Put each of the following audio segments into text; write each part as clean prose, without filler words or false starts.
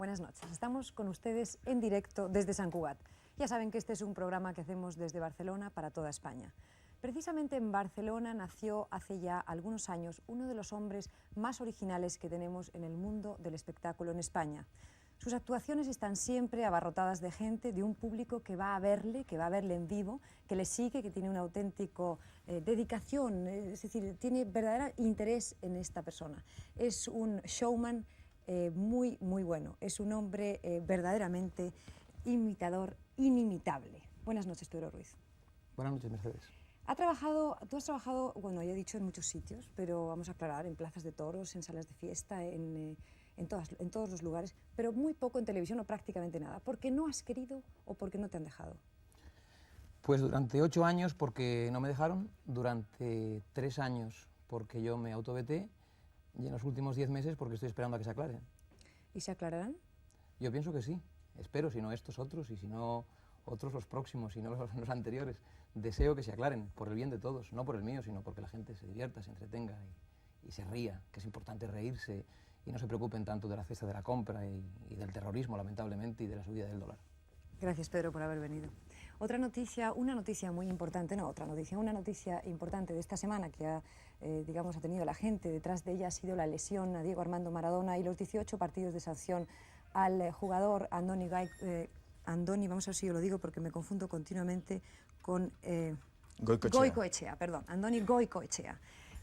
Buenas noches. Estamos con ustedes en directo desde Sant Cugat. Ya saben que este es un programa que hacemos desde Barcelona para toda España. Precisamente en Barcelona nació hace ya algunos años uno de los hombres más originales que tenemos en el mundo del espectáculo en España. Sus actuaciones están siempre abarrotadas de gente, de un público que va a verle en vivo, que le sigue, que tiene un auténtico dedicación, es decir, tiene verdadero interés en esta persona. Es un showman muy bueno, es un hombre verdaderamente imitador, inimitable. Buenas noches, Pedro Ruiz. Buenas noches, Mercedes. Tú has trabajado, bueno, ya he dicho, en muchos sitios, pero vamos a aclarar, en plazas de toros, en salas de fiesta, en todos los lugares, pero muy poco en televisión o prácticamente nada. ¿Por qué no has querido o por qué no te han dejado? Pues durante 8 años porque no me dejaron, durante 3 años porque yo me autoveté y en los últimos 10 meses porque estoy esperando a que se aclaren. ¿Y se aclararán? Yo pienso que sí, espero, si no estos otros y si no otros los próximos, si no los anteriores. Deseo que se aclaren, por el bien de todos, no por el mío, sino porque la gente se divierta, se entretenga y se ría, que es importante reírse y no se preocupen tanto de la cesta de la compra y del terrorismo, lamentablemente, y de la subida del dólar. Gracias, Pedro, por haber venido. Una noticia muy importante, una noticia importante de esta semana que ha tenido la gente detrás de ella ha sido la lesión a Diego Armando Maradona y los 18 partidos de sanción al jugador Andoni, vamos a ver si yo lo digo porque me confundo continuamente con Goicoechea, perdón, Andoni Goicoechea,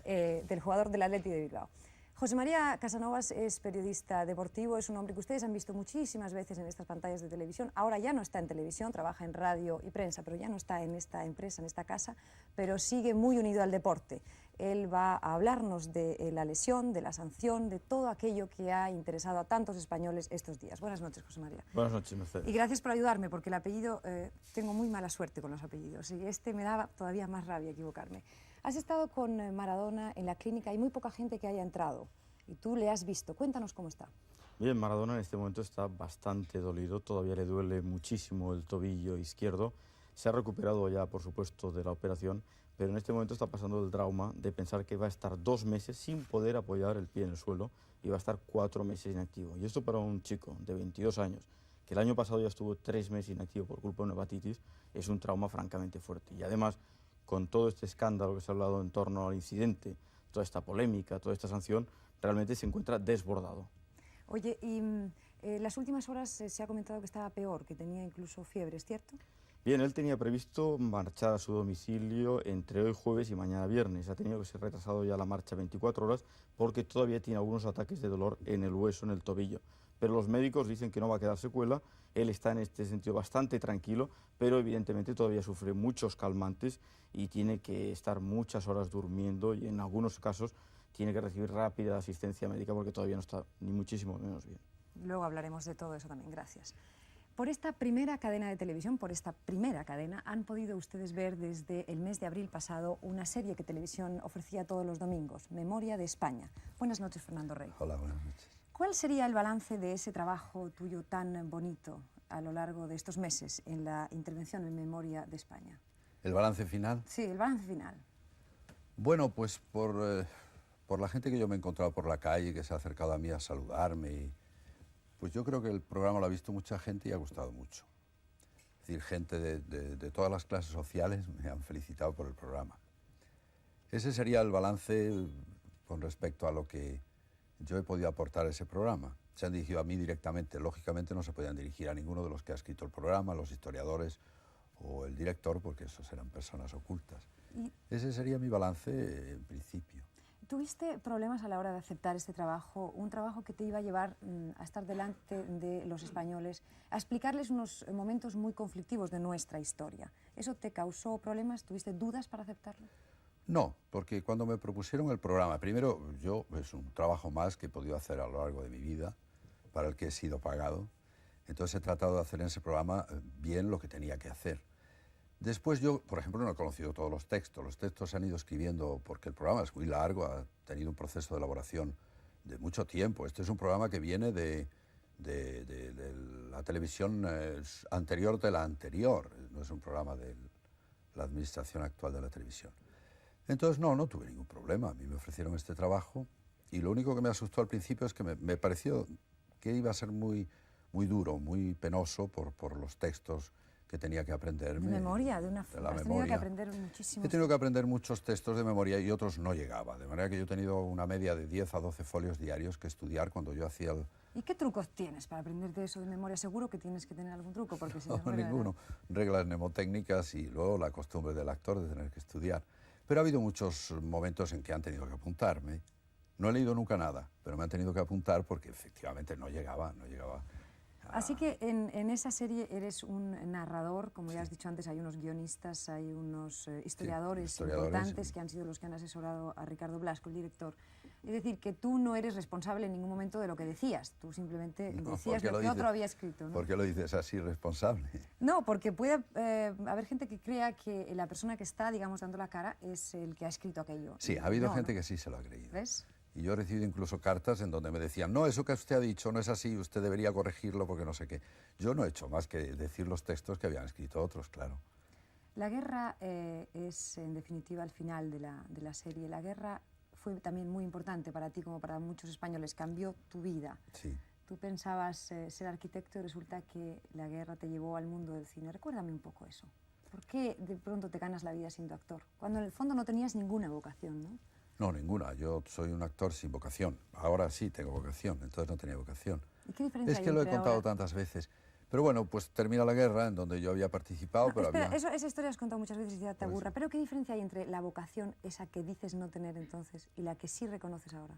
del jugador del Athletic de Bilbao. José María Casanovas es periodista deportivo, es un hombre que ustedes han visto muchísimas veces en estas pantallas de televisión. Ahora ya no está en televisión, trabaja en radio y prensa, pero ya no está en esta empresa, en esta casa, pero sigue muy unido al deporte. Él va a hablarnos de la lesión, de la sanción, de todo aquello que ha interesado a tantos españoles estos días. Buenas noches, José María. Buenas noches, Mercedes. Y gracias por ayudarme, porque el apellido, tengo muy mala suerte con los apellidos, y este me daba todavía más rabia equivocarme. Has estado con Maradona en la clínica, hay muy poca gente que haya entrado, y tú le has visto. Cuéntanos cómo está. Bien, Maradona en este momento está bastante dolido, todavía le duele muchísimo el tobillo izquierdo. Se ha recuperado ya, por supuesto, de la operación, pero en este momento está pasando el trauma de pensar que va a estar 2 meses sin poder apoyar el pie en el suelo y va a estar 4 meses inactivo. Y esto para un chico de 22 años, que el año pasado ya estuvo 3 meses inactivo por culpa de una hepatitis, es un trauma francamente fuerte. Y además, con todo este escándalo que se ha hablado en torno al incidente, toda esta polémica, toda esta sanción, realmente se encuentra desbordado. Oye, y las últimas horas se ha comentado que estaba peor, que tenía incluso fiebre, ¿es cierto? Bien, él tenía previsto marchar a su domicilio entre hoy jueves y mañana viernes. Ha tenido que ser retrasado ya la marcha 24 horas porque todavía tiene algunos ataques de dolor en el hueso, en el tobillo. Pero los médicos dicen que no va a quedar secuela. Él está en este sentido bastante tranquilo, pero evidentemente todavía sufre muchos calmantes y tiene que estar muchas horas durmiendo y en algunos casos tiene que recibir rápida asistencia médica porque todavía no está ni muchísimo menos bien. Luego hablaremos de todo eso también, gracias. Por esta primera cadena de televisión, por esta primera cadena, han podido ustedes ver desde el mes de abril pasado una serie que Televisión ofrecía todos los domingos, Memoria de España. Buenas noches, Fernando Rey. Hola, buenas noches. ¿Cuál sería el balance de ese trabajo tuyo tan bonito a lo largo de estos meses en la intervención en Memoria de España? ¿El balance final? Sí, el balance final. Bueno, pues por la gente que yo me he encontrado por la calle, que se ha acercado a mí a saludarme, pues yo creo que el programa lo ha visto mucha gente y ha gustado mucho. Es decir, gente de todas las clases sociales me han felicitado por el programa. Ese sería el balance con respecto a lo que yo he podido aportar a ese programa. Se han dirigido a mí directamente, lógicamente no se podían dirigir a ninguno de los que ha escrito el programa, los historiadores o el director, porque esos eran personas ocultas. Ese sería mi balance en principio. ¿Tuviste problemas a la hora de aceptar este trabajo, un trabajo que te iba a llevar a estar delante de los españoles, a explicarles unos momentos muy conflictivos de nuestra historia? ¿Eso te causó problemas? ¿Tuviste dudas para aceptarlo? No, porque cuando me propusieron el programa, primero es un trabajo más que he podido hacer a lo largo de mi vida, para el que he sido pagado, entonces he tratado de hacer en ese programa bien lo que tenía que hacer. Después yo, por ejemplo, no he conocido todos los textos se han ido escribiendo porque el programa es muy largo, ha tenido un proceso de elaboración de mucho tiempo. Este es un programa que viene de la televisión anterior de la anterior, no es un programa de la administración actual de la televisión. Entonces no tuve ningún problema, a mí me ofrecieron este trabajo y lo único que me asustó al principio es que me pareció que iba a ser muy muy duro, muy penoso por los textos que tenía que aprenderme. De memoria, de la has tenido que memoria. aprender muchísimos. He tenido que aprender muchos textos de memoria y otros no llegaba, de manera que yo he tenido una media de 10 a 12 folios diarios que estudiar cuando yo hacía el... ¿Y qué trucos tienes para aprenderte eso de memoria? Seguro que tienes que tener algún truco, porque si No, no, ninguno. Reglas mnemotécnicas y luego la costumbre del actor de tener que estudiar. Pero ha habido muchos momentos en que han tenido que apuntarme. No he leído nunca nada, pero me han tenido que apuntar porque efectivamente no llegaba. Así que en esa serie eres un narrador, como ya has dicho antes, hay unos guionistas, hay unos historiadores importantes que han sido los que han asesorado a Ricardo Blasco, el director. Es decir, que tú no eres responsable en ningún momento de lo que decías, tú simplemente decías lo que otro había escrito, ¿no? ¿Por qué lo dices así, responsable? No, porque puede haber gente que crea que la persona que está, digamos, dando la cara es el que ha escrito aquello. Sí, ha habido gente que sí se lo ha creído. ¿Ves? Y yo he recibido incluso cartas en donde me decían, no, eso que usted ha dicho no es así, usted debería corregirlo porque no sé qué. Yo no he hecho más que decir los textos que habían escrito otros, claro. La guerra es, en definitiva, el final de la serie. La guerra fue también muy importante para ti, como para muchos españoles, cambió tu vida. Sí. Tú pensabas ser arquitecto y resulta que la guerra te llevó al mundo del cine. Recuérdame un poco eso. ¿Por qué de pronto te ganas la vida siendo actor? Cuando en el fondo no tenías ninguna vocación, ¿no? No, ninguna. Yo soy un actor sin vocación. Ahora sí tengo vocación, entonces no tenía vocación. ¿Y qué diferencia Es que hay lo he entre contado ahora? tantas veces. Pero bueno, pues termina la guerra en donde yo había participado, No, pero espera, había... esa historia has contado muchas veces y ya te Pues aburra. sí. Pero ¿qué diferencia hay entre la vocación, esa que dices no tener entonces, y la que sí reconoces ahora?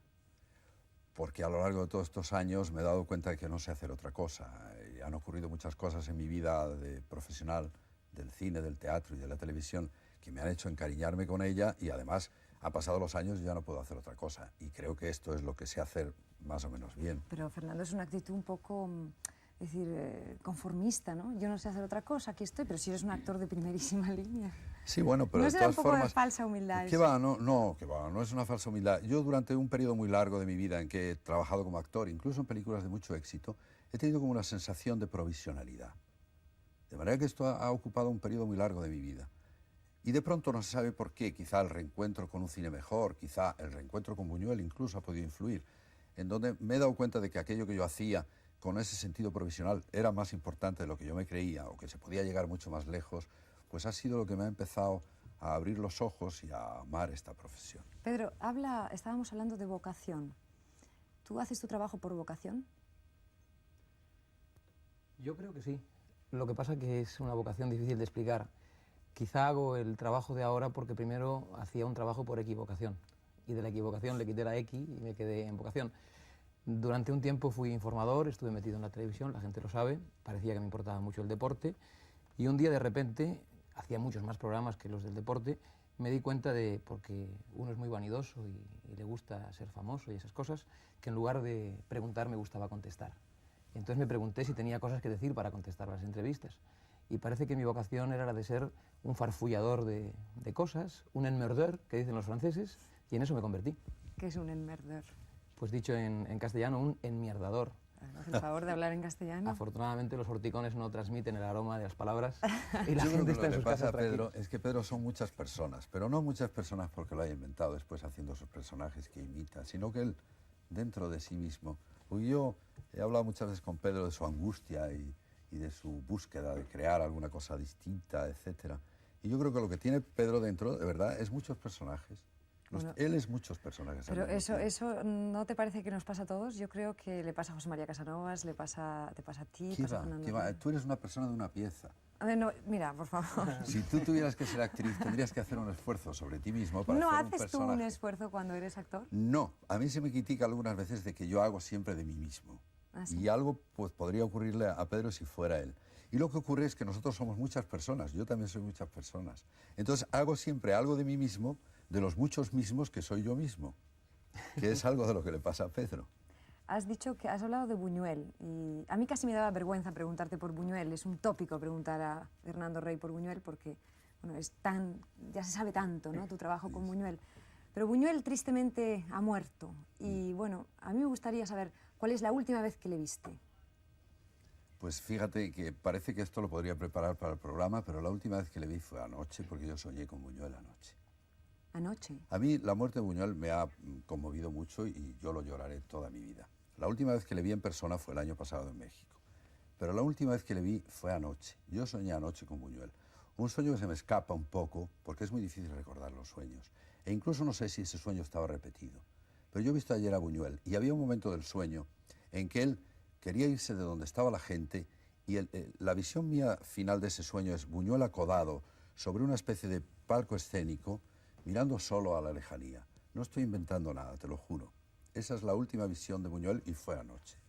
Porque a lo largo de todos estos años me he dado cuenta de que no sé hacer otra cosa. Han ocurrido muchas cosas en mi vida de profesional, del cine, del teatro y de la televisión, que me han hecho encariñarme con ella y además han pasado los años y ya no puedo hacer otra cosa. Y creo que esto es lo que sé hacer más o menos bien. Pero, Fernando, es una actitud un poco, es decir, conformista, ¿no? Yo no sé hacer otra cosa, aquí estoy, pero si eres un actor de primerísima línea. Sí, bueno, pero ¿No de será un todas poco de formas... falsa humildad ¿Qué eso? va? No, que va, no es una falsa humildad. Yo durante un periodo muy largo de mi vida en que he trabajado como actor, incluso en películas de mucho éxito, he tenido como una sensación de provisionalidad. De manera que esto ha ocupado un periodo muy largo de mi vida. Y de pronto no se sabe por qué, quizá el reencuentro con un cine mejor, quizá el reencuentro con Buñuel incluso ha podido influir, en donde me he dado cuenta de que aquello que yo hacía con ese sentido provisional era más importante de lo que yo me creía o que se podía llegar mucho más lejos, pues ha sido lo que me ha empezado a abrir los ojos y a amar esta profesión. Pedro, estábamos hablando de vocación. ¿Tú haces tu trabajo por vocación? Yo creo que sí. Lo que pasa es que es una vocación difícil de explicar. Quizá hago el trabajo de ahora porque primero hacía un trabajo por equivocación. Y de la equivocación le quité la X y me quedé en vocación. Durante un tiempo fui informador, estuve metido en la televisión, la gente lo sabe, parecía que me importaba mucho el deporte. Y un día de repente, hacía muchos más programas que los del deporte, me di cuenta de, porque uno es muy vanidoso y le gusta ser famoso y esas cosas, que en lugar de preguntar me gustaba contestar. Y entonces me pregunté si tenía cosas que decir para contestar las entrevistas. Y parece que mi vocación era la de ser un farfullador de cosas, un emmerdeur, que dicen los franceses, y en eso me convertí. ¿Qué es un emmerdeur? Pues dicho en castellano, un enmierdador. Haz el favor de hablar en castellano. Afortunadamente los horticones no transmiten el aroma de las palabras y la Yo creo gente que está lo en que sus pasa casas a Pedro tranquilos. es que Pedro son muchas personas, pero no muchas personas porque lo haya inventado después haciendo sus personajes que imita, sino que él dentro de sí mismo. Porque yo he hablado muchas veces con Pedro de su angustia y de su búsqueda de crear alguna cosa distinta, etc. Y yo creo que lo que tiene Pedro dentro, de verdad, es muchos personajes. Bueno, Él es muchos personajes. al Pero mismo tiempo. eso ¿no te parece que nos pasa a todos? Yo creo que le pasa a José María Casanovas, te pasa a ti, ¿Qué pasa a va? Fernando ¿Qué va? Rey. Tú eres una persona de una pieza. A ver, no, mira, por favor. Si tú tuvieras que ser actriz, tendrías que hacer un esfuerzo sobre ti mismo para ¿No hacer un haces tú personaje. un esfuerzo cuando eres actor? No, a mí se me critica algunas veces de que yo hago siempre de mí mismo. ¿Ah, sí? Y algo pues, podría ocurrirle a Pedro si fuera él. Y lo que ocurre es que nosotros somos muchas personas, yo también soy muchas personas. Entonces hago siempre algo de mí mismo, de los muchos mismos que soy yo mismo, que es algo de lo que le pasa a Pedro. Has dicho que has hablado de Buñuel y a mí casi me daba vergüenza preguntarte por Buñuel. Es un tópico preguntar a Fernando Rey por Buñuel porque bueno, ya se sabe tanto, ¿no? Tu trabajo con Buñuel. Pero Buñuel tristemente ha muerto y bueno, a mí me gustaría saber cuál es la última vez que le viste. Pues fíjate que parece que esto lo podría preparar para el programa, pero la última vez que le vi fue anoche, porque yo soñé con Buñuel anoche. Anoche. A mí la muerte de Buñuel me ha conmovido mucho y yo lo lloraré toda mi vida. La última vez que le vi en persona fue el año pasado en México. pero la última vez que le vi fue anoche. Yo soñé anoche con Buñuel. Un sueño que se me escapa un poco, porque es muy difícil recordar los sueños. E incluso no sé si ese sueño estaba repetido. Pero yo he visto ayer a Buñuel y había un momento del sueño en que él quería irse de donde estaba la gente y la visión mía final de ese sueño es Buñuel acodado sobre una especie de palco escénico, mirando solo a la lejanía. No estoy inventando nada, te lo juro. Esa es la última visión de Buñuel y fue anoche.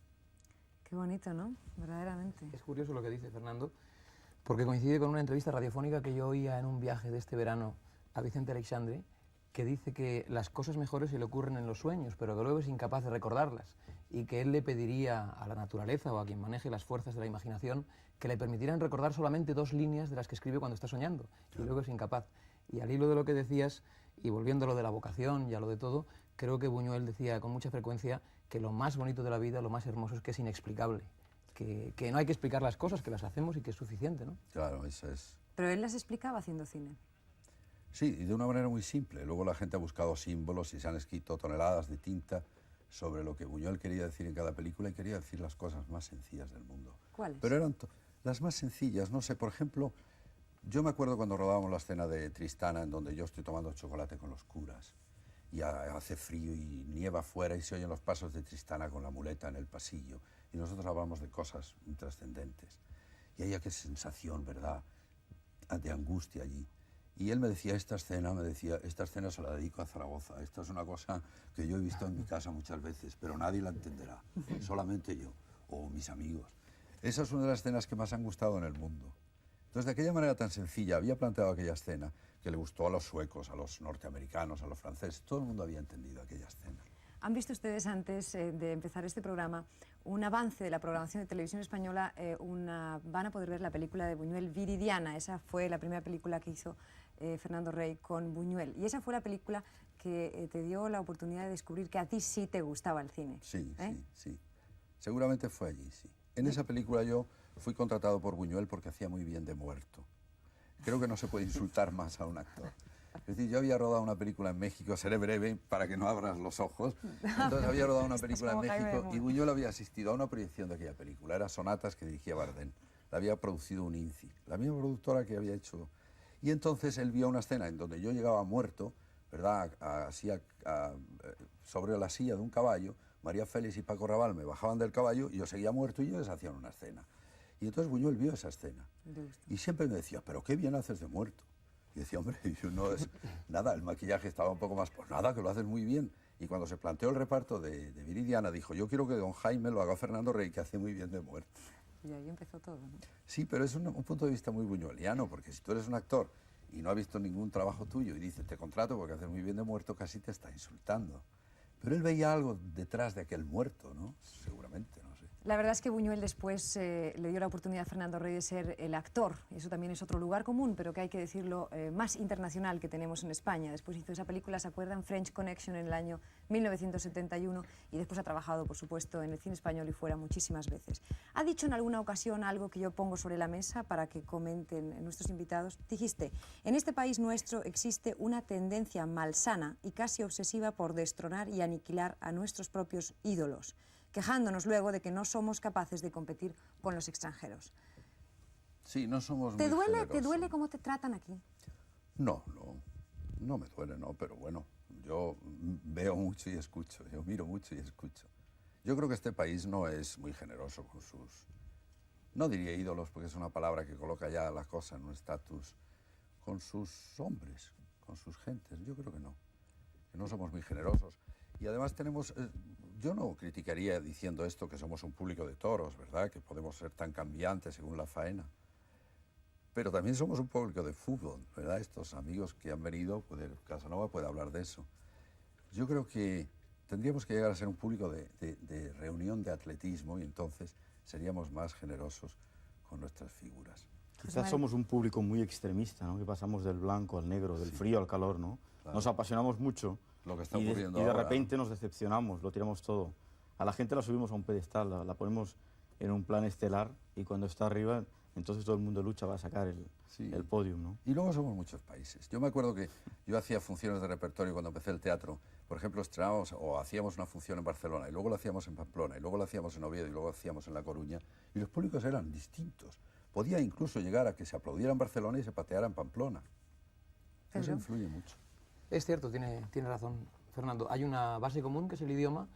Qué bonito, ¿no? Verdaderamente. Es curioso lo que dice Fernando, porque coincide con una entrevista radiofónica que yo oía en un viaje de este verano a Vicente Aleixandre, que dice que las cosas mejores se le ocurren en los sueños, pero que luego es incapaz de recordarlas, y que él le pediría a la naturaleza o a quien maneje las fuerzas de la imaginación que le permitieran recordar solamente 2 líneas de las que escribe cuando está soñando, y luego es incapaz. Y al hilo de lo que decías, y volviendo a lo de la vocación y a lo de todo, creo que Buñuel decía con mucha frecuencia que lo más bonito de la vida, lo más hermoso es que es inexplicable, que no hay que explicar las cosas, que las hacemos y que es suficiente, ¿no? Claro, eso es. Pero él las explicaba haciendo cine. Sí, y de una manera muy simple. Luego la gente ha buscado símbolos y se han escrito toneladas de tinta sobre lo que Buñuel quería decir en cada película y quería decir las cosas más sencillas del mundo. ¿Cuáles? Pero eran las más sencillas, no sé, por ejemplo, yo me acuerdo cuando rodábamos la escena de Tristana en donde yo estoy tomando chocolate con los curas y hace frío y nieva afuera y se oyen los pasos de Tristana con la muleta en el pasillo y nosotros hablamos de cosas intrascendentes. Y hay aquella sensación, ¿verdad?, de angustia allí. Y él me decía, esta escena se la dedico a Zaragoza. Esta es una cosa que yo he visto en mi casa muchas veces, pero nadie la entenderá, solamente yo o mis amigos. Esa es una de las escenas que más han gustado en el mundo. Entonces, de aquella manera tan sencilla, había planteado aquella escena que le gustó a los suecos, a los norteamericanos, a los franceses. Todo el mundo había entendido aquella escena. ¿Han visto ustedes antes de empezar este programa un avance de la programación de televisión española? Van a poder ver la película de Buñuel, Viridiana. Esa fue la primera película que hizo Fernando Rey con Buñuel. Y esa fue la película que te dio la oportunidad de descubrir que a ti sí te gustaba el cine. Sí, sí. Seguramente fue allí, sí. En esa película yo fui contratado por Buñuel porque hacía muy bien de muerto. Creo que no se puede insultar más a un actor. Es decir, yo había rodado una película en México, seré breve para que no abras los ojos. Entonces había rodado una película en México y Buñuel había asistido a una proyección de aquella película. Era Sonatas, que dirigía Bardem. La había producido un INCI, la misma productora que había hecho. Y entonces él vio una escena en donde yo llegaba muerto, ¿verdad?, sobre la silla de un caballo. María Félix y Paco Raval me bajaban del caballo y yo seguía muerto y ellos hacían una escena. Y entonces Buñuel vio esa escena. Y siempre me decía, pero qué bien haces de muerto. Y decía, hombre, no es nada, el maquillaje estaba un poco más, pues nada, que lo haces muy bien. Y cuando se planteó el reparto de Viridiana, dijo, yo quiero que don Jaime lo haga Fernando Rey, que hace muy bien de muerto. Y ahí empezó todo, ¿no? Sí, pero es un punto de vista muy buñueliano, porque si tú eres un actor y no has visto ningún trabajo tuyo y dices, te contrato porque haces muy bien de muerto, casi te está insultando. Pero él veía algo detrás de aquel muerto, ¿no? Seguramente, no sé. La verdad es que Buñuel después le dio la oportunidad a Fernando Rey de ser el actor. Eso también es otro lugar común, pero que hay que decirlo, más internacional que tenemos en España. Después hizo esa película, ¿se acuerdan? French Connection, en el año 1971, y después ha trabajado, por supuesto, en el cine español y fuera muchísimas veces. Ha dicho en alguna ocasión algo que yo pongo sobre la mesa para que comenten nuestros invitados. Dijiste, en este país nuestro existe una tendencia malsana y casi obsesiva por destronar y aniquilar a nuestros propios ídolos, quejándonos luego de que no somos capaces de competir con los extranjeros. Sí, no somos ¿Te muy duele, generosos. ¿Te duele cómo te tratan aquí? No me duele, no, pero bueno, yo veo mucho y escucho, yo miro mucho y escucho. Yo creo que este país no es muy generoso con sus, no diría ídolos, porque es una palabra que coloca ya la cosa en un estatus, con sus hombres, con sus gentes. Yo creo que no somos muy generosos. Y además tenemos, yo no criticaría diciendo esto que somos un público de toros, ¿verdad?, que podemos ser tan cambiantes según la faena. Pero también somos un público de fútbol, ¿verdad? Estos amigos que han venido, Casanova puede hablar de eso. Yo creo que tendríamos que llegar a ser un público de reunión de atletismo y entonces seríamos más generosos con nuestras figuras. Quizás somos un público muy extremista, ¿no?, que pasamos del blanco al negro, del frío al calor, ¿no? Claro. Nos apasionamos mucho lo que está y ocurriendo de ahora, repente nos decepcionamos, lo tiramos todo. A la gente la subimos a un pedestal, la ponemos en un plan estelar y cuando está arriba entonces todo el mundo lucha va a sacar el podium, ¿no? Y luego somos muchos países. Yo me acuerdo que yo hacía funciones de repertorio cuando empecé el teatro. Por ejemplo, estrenábamos o hacíamos una función en Barcelona, y luego la hacíamos en Pamplona, y luego la hacíamos en Oviedo, y luego la hacíamos en La Coruña, y los públicos eran distintos. Podía incluso llegar a que se aplaudiera en Barcelona y se pateara en Pamplona. Eso influye mucho. Es cierto, tiene razón Fernando. Hay una base común que es el idioma,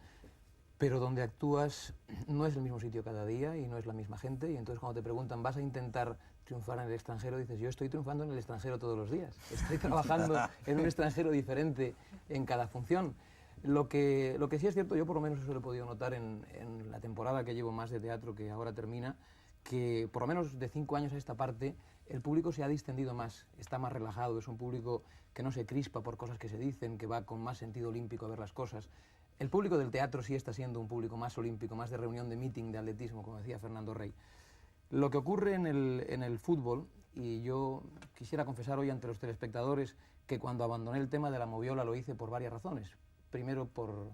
pero donde actúas no es el mismo sitio cada día y no es la misma gente, y entonces cuando te preguntan, ¿vas a intentar triunfar en el extranjero? Dices, yo estoy triunfando en el extranjero todos los días, estoy trabajando en un extranjero diferente en cada función. Lo que sí es cierto, yo por lo menos eso lo he podido notar en la temporada que llevo más de teatro, que ahora termina, que por lo menos de 5 años a esta parte el público se ha distendido más, está más relajado, es un público que no se crispa por cosas que se dicen, que va con más sentido olímpico a ver las cosas. El público del teatro sí está siendo un público más olímpico, más de reunión de meeting, de atletismo, como decía Fernando Rey. Lo que ocurre en el fútbol, y yo quisiera confesar hoy ante los telespectadores que cuando abandoné el tema de la moviola lo hice por varias razones. Primero por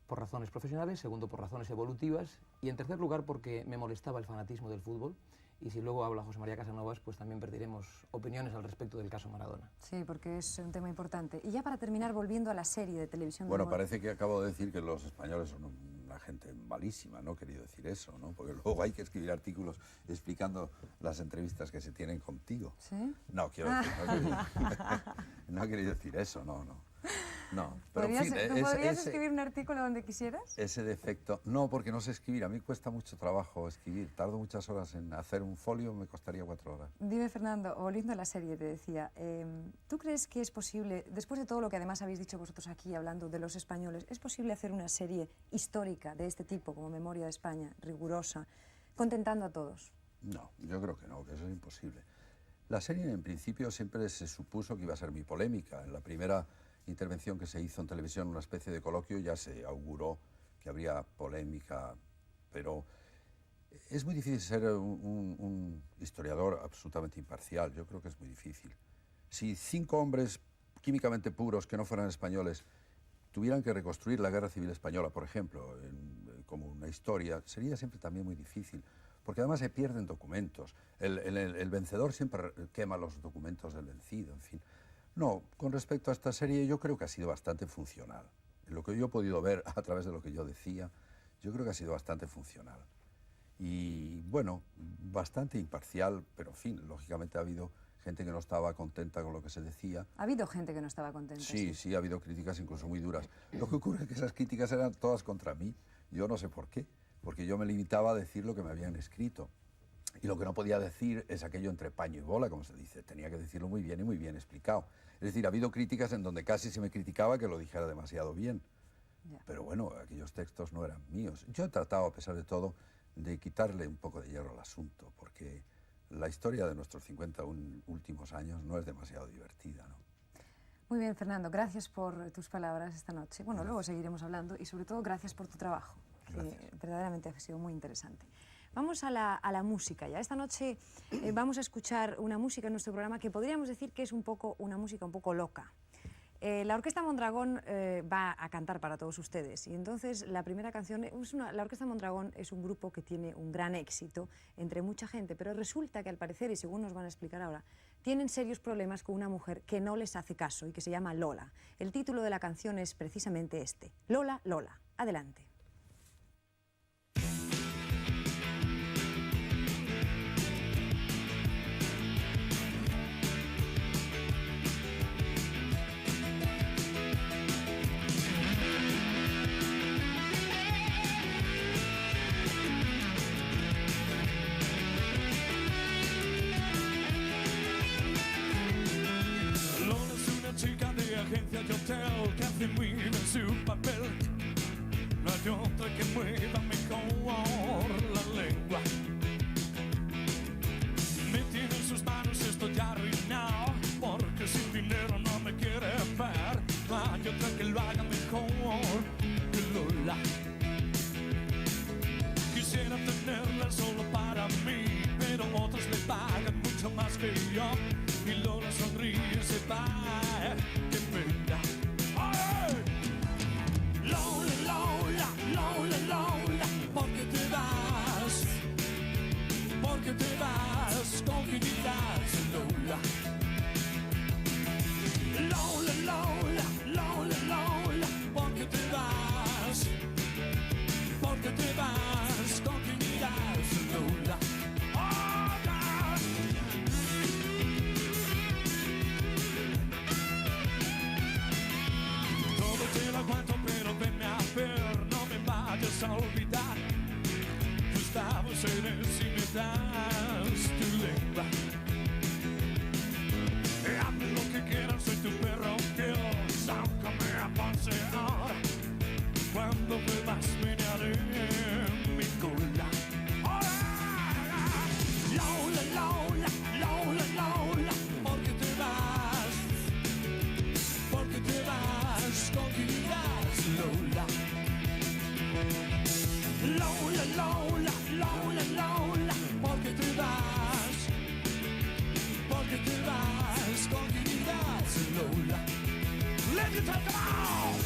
razones profesionales, segundo por razones evolutivas y en tercer lugar porque me molestaba el fanatismo del fútbol. Y si luego habla José María Casanovas, pues también perderemos opiniones al respecto del caso Maradona. Sí, porque es un tema importante. Y ya para terminar, volviendo a la serie de televisión... Bueno, parece que acabo de decir que los españoles son una gente malísima, no he querido decir eso, ¿no? Porque luego hay que escribir artículos explicando las entrevistas que se tienen contigo. ¿Sí? No, quiero decir, no he querido decir eso, no. No, pero en fin, ¿Tú podrías escribir un artículo donde quisieras? Ese defecto, no, porque no sé escribir, a mí cuesta mucho trabajo escribir, tardo muchas horas en hacer un folio, me costaría 4 horas. Dime, Fernando, volviendo a la serie, te decía, ¿tú crees que es posible, después de todo lo que además habéis dicho vosotros aquí hablando de los españoles, es posible hacer una serie histórica de este tipo, como Memoria de España, rigurosa, contentando a todos? No, yo creo que no, que eso es imposible. La serie en principio siempre se supuso que iba a ser muy polémica. En la primera intervención que se hizo en televisión, una especie de coloquio, ya se auguró que habría polémica, pero es muy difícil ser un historiador absolutamente imparcial, yo creo que es muy difícil. Si 5 hombres químicamente puros que no fueran españoles tuvieran que reconstruir la Guerra Civil Española, por ejemplo, como una historia, sería siempre también muy difícil, porque además se pierden documentos. El vencedor siempre quema los documentos del vencido, en fin. No, con respecto a esta serie yo creo que ha sido bastante funcional. En lo que yo he podido ver a través de lo que yo decía, yo creo que ha sido bastante funcional. Y bueno, bastante imparcial, pero en fin, lógicamente ha habido gente que no estaba contenta con lo que se decía. ¿Ha habido gente que no estaba contenta? Sí, ha habido críticas incluso muy duras. Lo que ocurre es que esas críticas eran todas contra mí. Yo no sé por qué, porque yo me limitaba a decir lo que me habían escrito. Y lo que no podía decir es aquello entre paño y bola, como se dice. Tenía que decirlo muy bien y muy bien explicado. Es decir, ha habido críticas en donde casi se me criticaba que lo dijera demasiado bien. Pero bueno, aquellos textos no eran míos. Yo he tratado, a pesar de todo, de quitarle un poco de hierro al asunto, porque la historia de nuestros 50 últimos años no es demasiado divertida, ¿no? Muy bien, Fernando, gracias por tus palabras esta noche. Bueno, luego seguiremos hablando y sobre todo gracias por tu trabajo, que verdaderamente ha sido muy interesante. Vamos a la música ya. Esta noche vamos a escuchar una música en nuestro programa que podríamos decir que es una música un poco loca. La Orquesta Mondragón va a cantar para todos ustedes y entonces la primera canción, la Orquesta Mondragón es un grupo que tiene un gran éxito entre mucha gente, pero resulta que al parecer, y según nos van a explicar ahora, tienen serios problemas con una mujer que no les hace caso y que se llama Lola. El título de la canción es precisamente este, Lola, Lola. Adelante. Que hace muy bien su papel. No hay otra que mueva mejor la lengua. Me tiene en sus manos, estoy arruinado, porque sin dinero no me quiere ver. No hay otra que lo haga mejor que Lola. Quisiera tenerla solo para mí, pero otros le pagan mucho más que yo. Y Lola sonríe y se va. ¡Qué pena! Lola, Lola, Lola, Lola. cuento, pero venme a ver, no me vayas a olvidar. Estamos en si me das tu lengua. Hazme lo que quieras, soy tu perro, que sácame a pasear. Cuando vuelvas menearé mi cola. Lola, Lola, Lola, Lola, porque te vas, con quién irás, Lola. Lola, Lola, Lola, Lola, porque te vas, con quién irás, Lola. Let it take out.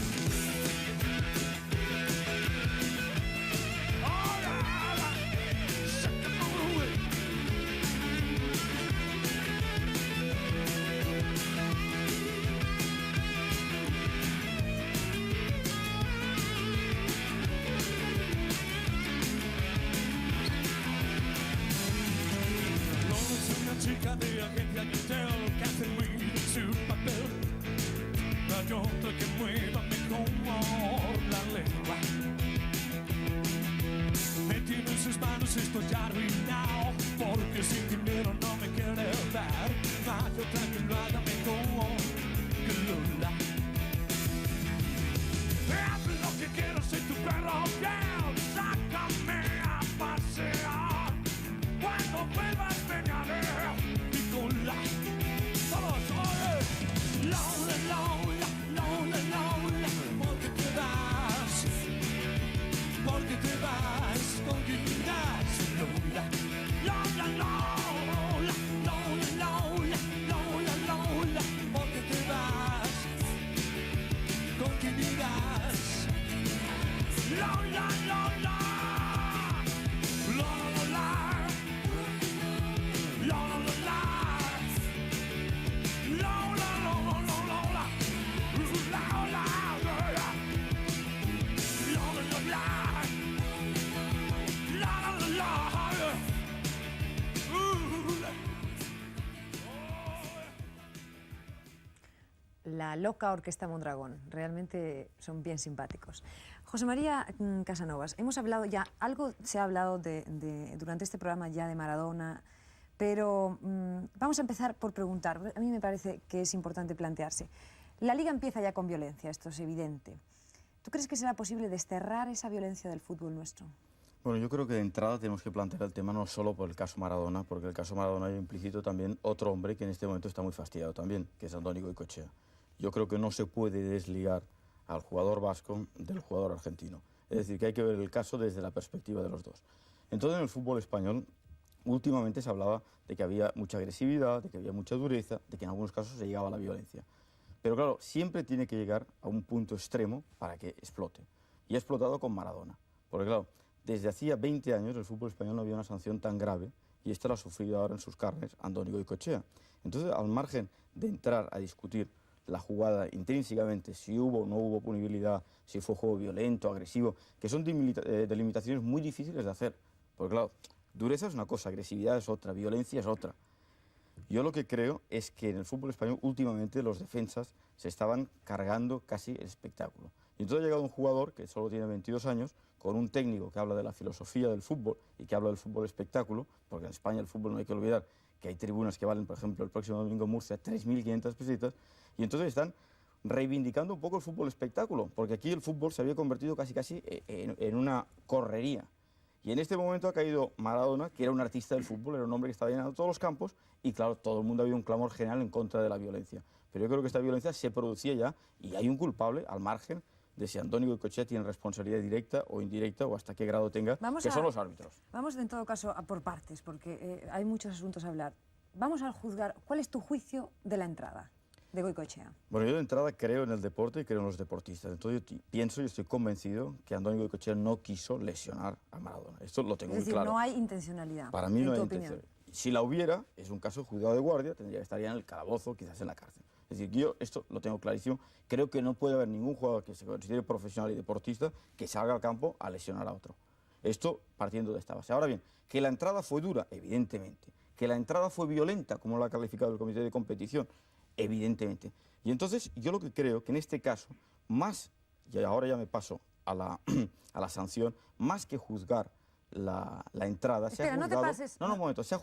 Chica de agencia Intel que hace muy su papel. No hay otra que mueva mejor la lengua. Metido en sus manos estoy arruinado, porque sin dinero no me quiere dar. No hay otra que lo haga mejor que Lola. Haz lo que quiero, soy tu perro fiel. Sácame a pasear. Cuando vuelvas vengaré. Lola, Lola, Lola, Lola, porque te vas, con quién irás, Lola. Lola, Lola, Lola, Lola, Lola, Lola, porque te vas, con quién irás, Lola, Lola, Lola. La loca Orquesta Mondragón, realmente son bien simpáticos. José María Casanovas, hemos hablado ya, algo se ha hablado durante este programa ya de Maradona, pero vamos a empezar por preguntar, a mí me parece que es importante plantearse. La Liga empieza ya con violencia, esto es evidente. ¿Tú crees que será posible desterrar esa violencia del fútbol nuestro? Bueno, yo creo que de entrada tenemos que plantear el tema no solo por el caso Maradona, porque el caso Maradona hay implícito también otro hombre que en este momento está muy fastidiado también, que es Andoni Goicoechea. Yo creo que no se puede desligar al jugador vasco del jugador argentino. Es decir, que hay que ver el caso desde la perspectiva de los dos. Entonces, en el fútbol español, últimamente se hablaba de que había mucha agresividad, de que había mucha dureza, de que en algunos casos se llegaba a la violencia. Pero claro, siempre tiene que llegar a un punto extremo para que explote. Y ha explotado con Maradona. Porque claro, desde hacía 20 años el fútbol español no había una sanción tan grave y esta la ha sufrido ahora en sus carnes Andoni Goicoechea. Entonces, al margen de entrar a discutir la jugada intrínsecamente, si hubo o no hubo punibilidad, si fue juego violento, agresivo, que son delimitaciones muy difíciles de hacer. Porque claro, dureza es una cosa, agresividad es otra, violencia es otra. Yo lo que creo es que en el fútbol español últimamente los defensas se estaban cargando casi el espectáculo. Y entonces ha llegado un jugador que solo tiene 22 años, con un técnico que habla de la filosofía del fútbol y que habla del fútbol espectáculo, porque en España el fútbol no hay que olvidar que hay tribunas que valen, por ejemplo, el próximo domingo en Murcia 3.500 pesetas, y entonces están reivindicando un poco el fútbol espectáculo, porque aquí el fútbol se había convertido casi en una correría. Y en este momento ha caído Maradona, que era un artista del fútbol, era un hombre que estaba llenando todos los campos, y claro, todo el mundo ha habido un clamor general en contra de la violencia. Pero yo creo que esta violencia se producía ya, y hay un culpable al margen de si Andoni Goicoechea tiene responsabilidad directa o indirecta, o hasta qué grado tenga, son los árbitros. Vamos en todo caso a por partes, porque hay muchos asuntos a hablar. Vamos a juzgar, ¿cuál es tu juicio de la entrada de Goicoechea? Bueno, yo de entrada creo en el deporte y creo en los deportistas. Entonces yo pienso y estoy convencido que Andoni Goicoechea no quiso lesionar a Maradona. Esto lo tengo muy claro. Es decir, no hay intencionalidad. Para mí no hay intencionalidad. Si la hubiera, es un caso de juzgado de guardia, tendría que estar ya en el calabozo, quizás en la cárcel. Es decir, yo esto lo tengo clarísimo. Creo que no puede haber ningún jugador que se considere profesional y deportista que salga al campo a lesionar a otro. Esto partiendo de esta base. Ahora bien, que la entrada fue dura, evidentemente. Que la entrada fue violenta, como lo ha calificado el comité de competición, evidentemente. Y entonces yo lo que creo que en este caso, más y ahora ya me paso a la sanción, más que juzgar la entrada, Espera, se ha no te juzgado, pases. un momento, se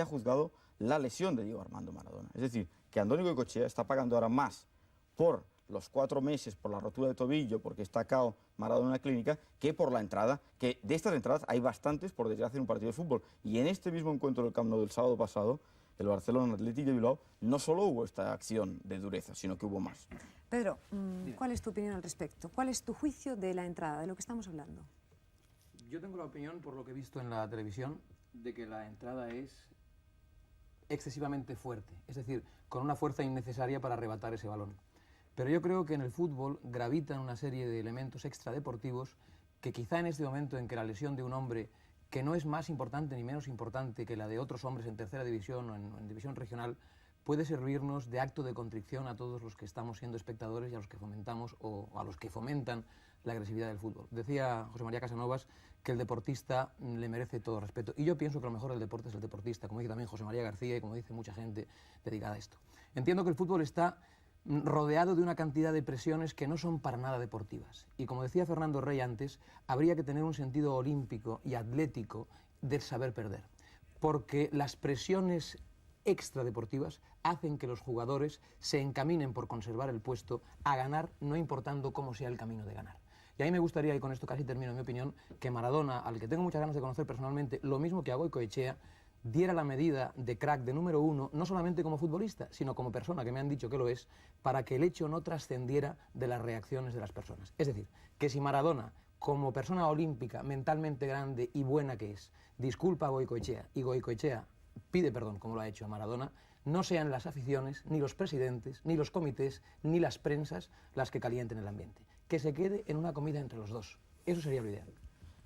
ha juzgado la lesión de Diego Armando Maradona. Es decir, que Andoni Goicoechea está pagando ahora más por los 4 meses, por la rotura de tobillo, porque está cao Maradona en la clínica, que por la entrada, que de estas entradas hay bastantes, por desgracia, en un partido de fútbol. Y en este mismo encuentro del Camp Nou del sábado pasado, el Barcelona Athletic de Bilbao, no solo hubo esta acción de dureza, sino que hubo más. Pedro, ¿cuál es tu opinión al respecto? ¿Cuál es tu juicio de la entrada, de lo que estamos hablando? Yo tengo la opinión, por lo que he visto en la televisión, de que la entrada es excesivamente fuerte, es decir, con una fuerza innecesaria para arrebatar ese balón. Pero yo creo que en el fútbol gravitan una serie de elementos extradeportivos que quizá en este momento en que la lesión de un hombre que no es más importante ni menos importante que la de otros hombres en tercera división o en división regional, puede servirnos de acto de contrición a todos los que estamos siendo espectadores y a los que fomentamos o a los que fomentan la agresividad del fútbol. Decía José María Casanovas que el deportista le merece todo respeto. Y yo pienso que lo mejor del deporte es el deportista, como dice también José María García y como dice mucha gente dedicada a esto. Entiendo que el fútbol está rodeado de una cantidad de presiones que no son para nada deportivas. Y como decía Fernando Rey antes, habría que tener un sentido olímpico y atlético del saber perder. Porque las presiones extradeportivas hacen que los jugadores se encaminen por conservar el puesto a ganar, no importando cómo sea el camino de ganar. Y a mí me gustaría, y con esto casi termino mi opinión, que Maradona, al que tengo muchas ganas de conocer personalmente, lo mismo que a Goicoechea, diera la medida de crack de número 1, no solamente como futbolista, sino como persona, que me han dicho que lo es, para que el hecho no trascendiera de las reacciones de las personas. Es decir, que si Maradona, como persona olímpica, mentalmente grande y buena que es, disculpa a Goicoechea y Goicoechea pide perdón, como lo ha hecho a Maradona, no sean las aficiones, ni los presidentes, ni los comités, ni las prensas las que calienten el ambiente. Que se quede en una comida entre los dos. Eso sería lo ideal.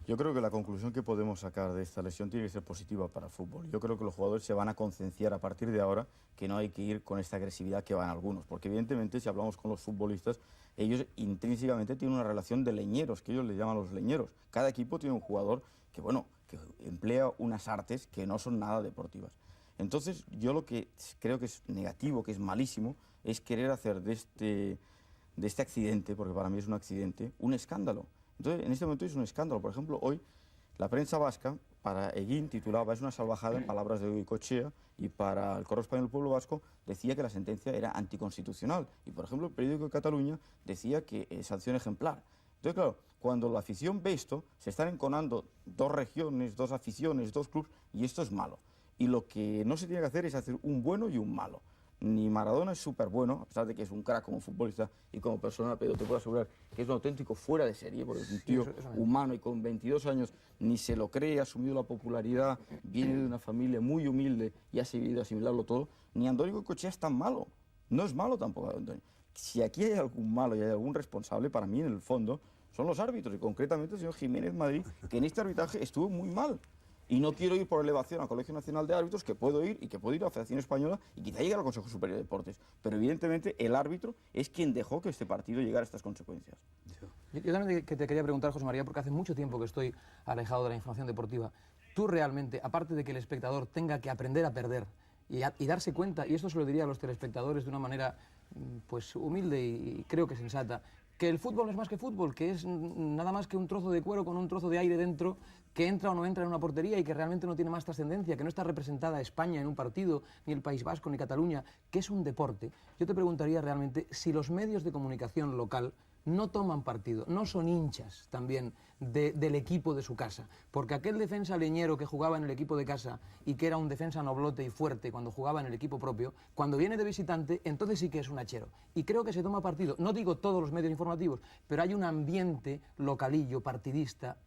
Yo creo que la conclusión que podemos sacar de esta lesión tiene que ser positiva para el fútbol. Yo creo que los jugadores se van a concienciar a partir de ahora que no hay que ir con esta agresividad que van algunos, porque evidentemente si hablamos con los futbolistas, ellos intrínsecamente tienen una relación de leñeros, que ellos le llaman los leñeros. Cada equipo tiene un jugador que, bueno, que emplea unas artes que no son nada deportivas. Entonces, yo lo que creo que es negativo, que es malísimo, es querer hacer de este accidente, porque para mí es un accidente, un escándalo. Entonces, en este momento es un escándalo. Por ejemplo, hoy la prensa vasca, para Egin, titulaba "Es una salvajada", en palabras de Goicoechea, y para el Correo Español del Pueblo Vasco decía que la sentencia era anticonstitucional. Y, por ejemplo, el periódico de Cataluña decía que sanción ejemplar. Entonces, claro, cuando la afición ve esto, se están enconando dos regiones, dos aficiones, dos clubes, y esto es malo. Y lo que no se tiene que hacer es hacer un bueno y un malo. Ni Maradona es súper bueno, a pesar de que es un crack como futbolista y como persona, pero te puedo asegurar que es un auténtico fuera de serie, porque es un tío humano y con 22 años ni se lo cree, ha asumido la popularidad, viene de una familia muy humilde y ha sabido asimilarlo todo. Ni Andoni Goicoechea es tan malo, no es malo tampoco Andoni. Si aquí hay algún malo y hay algún responsable, para mí en el fondo son los árbitros, y concretamente el señor Jiménez Madrid, que en este arbitraje estuvo muy mal. Y no quiero ir por elevación al Colegio Nacional de Árbitros, que puedo ir y que puedo ir a la Federación Española y quizá llegue al Consejo Superior de Deportes. Pero evidentemente el árbitro es quien dejó que este partido llegara a estas consecuencias. Yo también te quería preguntar, José María, porque hace mucho tiempo que estoy alejado de la información deportiva. Tú realmente, aparte de que el espectador tenga que aprender a perder y darse cuenta, y esto se lo diría a los telespectadores de una manera pues humilde y creo que sensata, que el fútbol no es más que fútbol, que es nada más que un trozo de cuero con un trozo de aire dentro, que entra o no entra en una portería y que realmente no tiene más trascendencia, que no está representada España en un partido, ni el País Vasco, ni Cataluña, que es un deporte. Yo te preguntaría realmente si los medios de comunicación local no toman partido, no son hinchas también del equipo de su casa, porque aquel defensa leñero que jugaba en el equipo de casa y que era un defensa noblote y fuerte cuando jugaba en el equipo propio, cuando viene de visitante, entonces sí que es un hachero. Y creo que se toma partido, no digo todos los medios informativos, pero hay un ambiente localillo, partidista,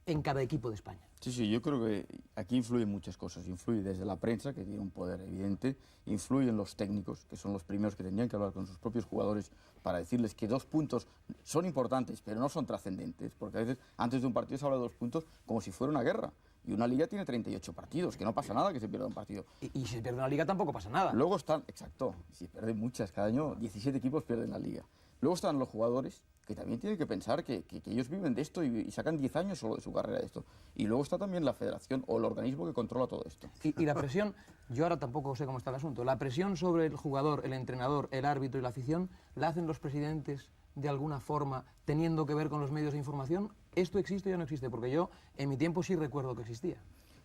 en cada equipo de España. Sí, yo creo que aquí influyen muchas cosas. Influye desde la prensa, que tiene un poder evidente, influyen los técnicos, que son los primeros que tendrían que hablar con sus propios jugadores para decirles que 2 puntos son importantes, pero no son trascendentes, porque a veces antes de un partido se habla de 2 puntos como si fuera una guerra. Y una liga tiene 38 partidos, que no pasa nada que se pierda un partido. Y si se pierde una liga tampoco pasa nada. Luego están, exacto, si pierden muchas, cada año 17 equipos pierden la liga. Luego están los jugadores, que también tienen que pensar que ellos viven de esto y sacan 10 años solo de su carrera de esto. Y luego está también la federación o el organismo que controla todo esto. Y la presión, yo ahora tampoco sé cómo está el asunto, la presión sobre el jugador, el entrenador, el árbitro y la afición, la hacen los presidentes de alguna forma teniendo que ver con los medios de información? ¿Esto existe o ya no existe? Porque yo en mi tiempo sí recuerdo que existía.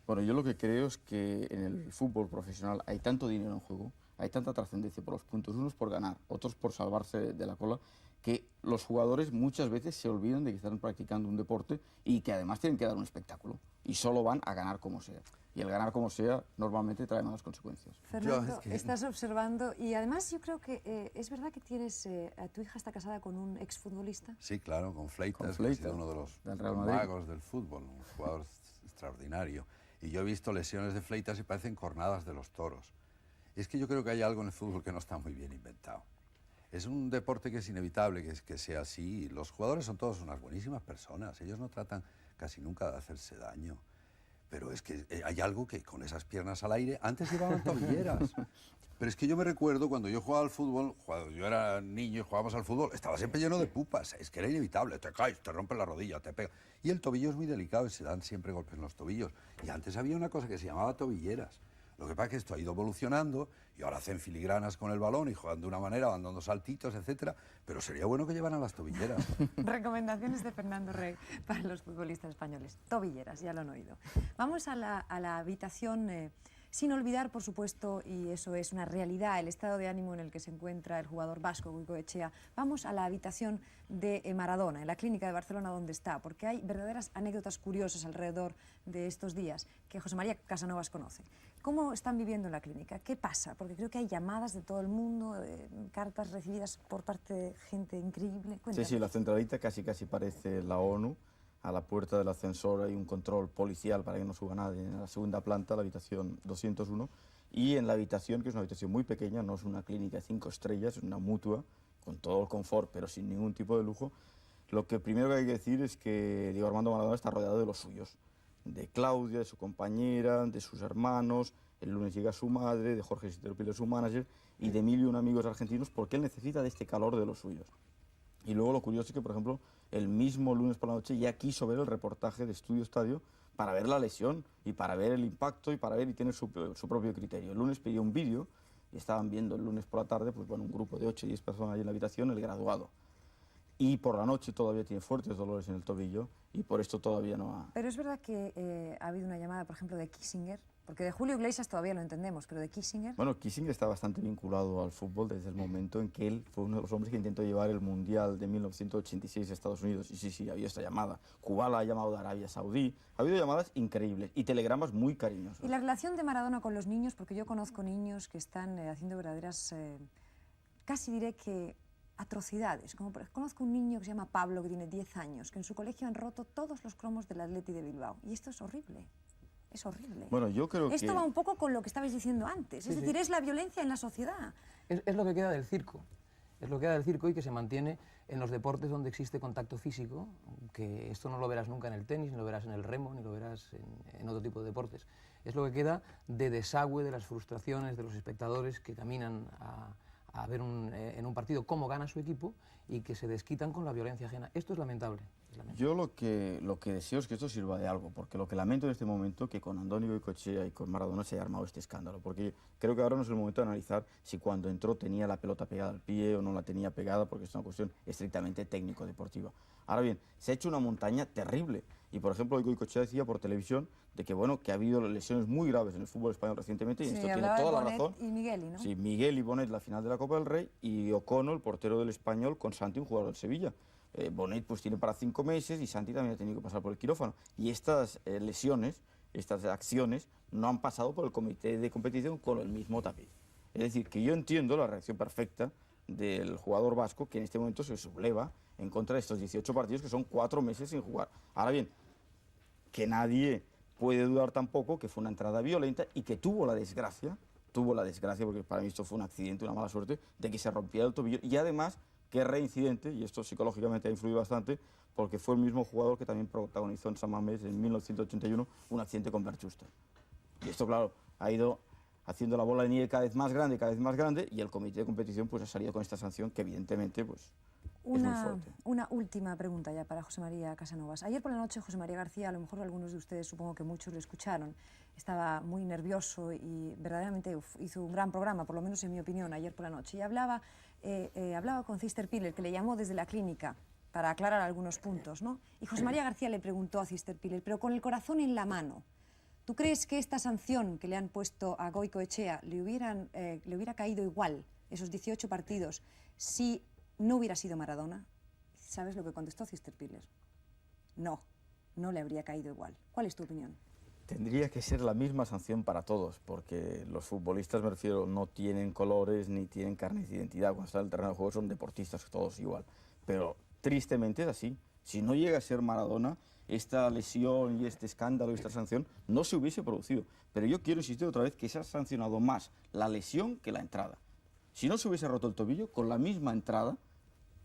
Bueno, yo lo que creo es que en el fútbol profesional hay tanto dinero en juego, hay tanta trascendencia por los puntos, unos por ganar, otros por salvarse de la cola, que los jugadores muchas veces se olvidan de que están practicando un deporte y que además tienen que dar un espectáculo y solo van a ganar como sea. Y el ganar como sea normalmente trae malas consecuencias. Fernando, estás observando y además yo creo que es verdad que tienes, tu hija está casada con un exfutbolista. Sí, claro, con Fleitas, que ha sido uno de los magos del fútbol, un jugador extraordinario. Y yo he visto lesiones de Fleitas y parecen cornadas de los toros. Y es que yo creo que hay algo en el fútbol que no está muy bien inventado. Es un deporte que es inevitable que sea así. Los jugadores son todos unas buenísimas personas. Ellos no tratan casi nunca de hacerse daño. Pero es que hay algo que con esas piernas al aire, antes llevaban tobilleras. Pero es que yo me recuerdo cuando yo jugaba al fútbol, cuando yo era niño y jugábamos al fútbol, estaba siempre lleno de pupas. Es que era inevitable. Te caes, te rompes la rodilla, te pega. Y el tobillo es muy delicado y se dan siempre golpes en los tobillos. Y antes había una cosa que se llamaba tobilleras. Lo que pasa es que esto ha ido evolucionando y ahora hacen filigranas con el balón y juegan de una manera, van dando saltitos, etcétera. Pero sería bueno que llevaran las tobilleras. Recomendaciones de Fernando Rey para los futbolistas españoles. Tobilleras, ya lo han oído. Vamos a la habitación, sin olvidar, por supuesto, y eso es una realidad, el estado de ánimo en el que se encuentra el jugador vasco, Goicoechea. Vamos a la habitación de Maradona, en la clínica de Barcelona donde está, porque hay verdaderas anécdotas curiosas alrededor de estos días que José María Casanovas conoce. ¿Cómo están viviendo en la clínica? ¿Qué pasa? Porque creo que hay llamadas de todo el mundo, cartas recibidas por parte de gente increíble. Cuéntame. Sí, la centralita casi parece la ONU. A la puerta del ascensor hay un control policial para que no suba nadie. En la segunda planta, la habitación 201. Y en la habitación, que es una habitación muy pequeña, no es una clínica de 5 estrellas, es una mutua, con todo el confort, pero sin ningún tipo de lujo. Lo que primero que hay que decir es que Diego Armando Maradona está rodeado de los suyos. De Claudia, de su compañera, de sus hermanos, el lunes llega su madre, de Jorge Siteropilo, su manager, y de Emilio, un amigos argentinos, porque él necesita de este calor de los suyos. Y luego lo curioso es que, por ejemplo, el mismo lunes por la noche ya quiso ver el reportaje de Estudio Estadio para ver la lesión y para ver el impacto y para ver y tener su propio criterio. El lunes pidió un vídeo y estaban viendo el lunes por la tarde, pues bueno, un grupo de 8 o 10 personas ahí en la habitación, el graduado. Y por la noche todavía tiene fuertes dolores en el tobillo y por esto todavía no ha... Pero es verdad que ha habido una llamada, por ejemplo, de Kissinger, porque de Julio Iglesias todavía lo entendemos, pero de Kissinger... Bueno, Kissinger está bastante vinculado al fútbol desde el momento en que él fue uno de los hombres que intentó llevar el Mundial de 1986 a Estados Unidos. Y sí, ha habido esta llamada. Kubala ha llamado de Arabia Saudí. Ha habido llamadas increíbles y telegramas muy cariñosos. Y la relación de Maradona con los niños, porque yo conozco niños que están haciendo verdaderas, casi diré que atrocidades. Conozco un niño que se llama Pablo, que tiene 10 años, que en su colegio han roto todos los cromos del Atleti de Bilbao. Y esto es horrible. Es horrible. Bueno, yo creo que... Esto va un poco con lo que estabais diciendo antes. Es decir, es la violencia en la sociedad. Es lo que queda del circo. Es lo que queda del circo y que se mantiene en los deportes donde existe contacto físico, que esto no lo verás nunca en el tenis, ni lo verás en el remo, ni lo verás en otro tipo de deportes. Es lo que queda de desagüe de las frustraciones de los espectadores que caminan a ver en un partido cómo gana su equipo y que se desquitan con la violencia ajena. Esto es lamentable. Yo lo que deseo es que esto sirva de algo, porque lo que lamento en este momento es que con Andoni Goicoechea y con Maradona se haya armado este escándalo, porque creo que ahora no es el momento de analizar si cuando entró tenía la pelota pegada al pie o no la tenía pegada, porque es una cuestión estrictamente técnico-deportiva. Ahora bien, se ha hecho una montaña terrible, y por ejemplo Goicoechea decía por televisión de que, bueno, que ha habido lesiones muy graves en el fútbol español recientemente, y Sí, esto tiene hablaba toda de la Bonet razón. y Miguel, ¿no? Sí, Miguel y Bonet la final de la Copa del Rey, y O'Connell, el portero del Español, con Santi, un jugador del Sevilla. Bonet pues tiene para 5 meses y Santi también ha tenido que pasar por el quirófano. Y estas lesiones, estas acciones, no han pasado por el comité de competición con el mismo tapiz. Es decir, que yo entiendo la reacción perfecta del jugador vasco que en este momento se subleva en contra de estos 18 partidos que son 4 meses sin jugar. Ahora bien, que nadie puede dudar tampoco que fue una entrada violenta y que tuvo la desgracia, porque para mí esto fue un accidente, una mala suerte, de que se rompiera el tobillo y además que reincidente, y esto psicológicamente ha influido bastante, porque fue el mismo jugador que también protagonizó en San Mamés en 1981 un accidente con Bert Schuster. Y esto, claro, ha ido haciendo la bola de nieve cada vez más grande, y el comité de competición pues ha salido con esta sanción que evidentemente pues, es muy fuerte. Una última pregunta ya para José María Casanovas. Ayer por la noche José María García, a lo mejor algunos de ustedes, supongo que muchos lo escucharon, estaba muy nervioso y verdaderamente hizo un gran programa, por lo menos en mi opinión, ayer por la noche, y hablaba hablaba con Cisterpiller, que le llamó desde la clínica para aclarar algunos puntos, ¿no? Y José María García le preguntó a Cisterpiller, pero con el corazón en la mano, ¿tú crees que esta sanción que le han puesto a Goicoechea le hubiera caído igual, esos 18 partidos, si no hubiera sido Maradona? ¿Sabes lo que contestó Cisterpiller? No, no le habría caído igual. ¿Cuál es tu opinión? Tendría que ser la misma sanción para todos, porque los futbolistas, me refiero, no tienen colores ni tienen carnet de identidad. Cuando están en el terreno de juego son deportistas, todos igual. Pero tristemente es así. Si no llega a ser Maradona, esta lesión y este escándalo y esta sanción no se hubiese producido. Pero yo quiero insistir otra vez que se ha sancionado más la lesión que la entrada. Si no se hubiese roto el tobillo, con la misma entrada,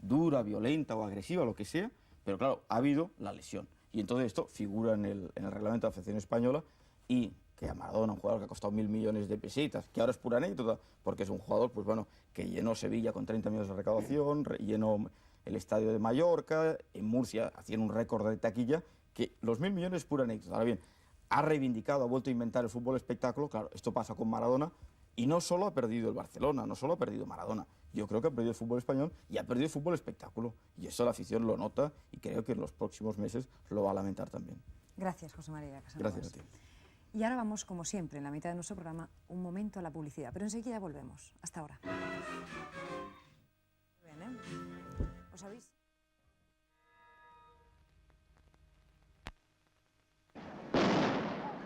dura, violenta o agresiva, lo que sea, pero claro, ha habido la lesión. Y entonces esto figura en el reglamento de la Federación Española, y que a Maradona, un jugador que ha costado 1.000 millones de pesetas, que ahora es pura anécdota, porque es un jugador, pues bueno, que llenó Sevilla con 30 millones de recaudación, llenó el estadio de Mallorca, en Murcia hacían un récord de taquilla, que los 1.000 millones es pura anécdota. Ahora bien, ha reivindicado, ha vuelto a inventar el fútbol espectáculo. Claro, esto pasa con Maradona, y no solo ha perdido el Barcelona, no solo ha perdido Maradona, yo creo que ha perdido el fútbol español y ha perdido el fútbol espectáculo. Y eso la afición lo nota y creo que en los próximos meses lo va a lamentar también. Gracias, José María Casanovas. Gracias a ti. Y ahora vamos, como siempre, en la mitad de nuestro programa, un momento a la publicidad, pero enseguida volvemos. Hasta ahora. Bien, ¿eh? ¿Os habéis...?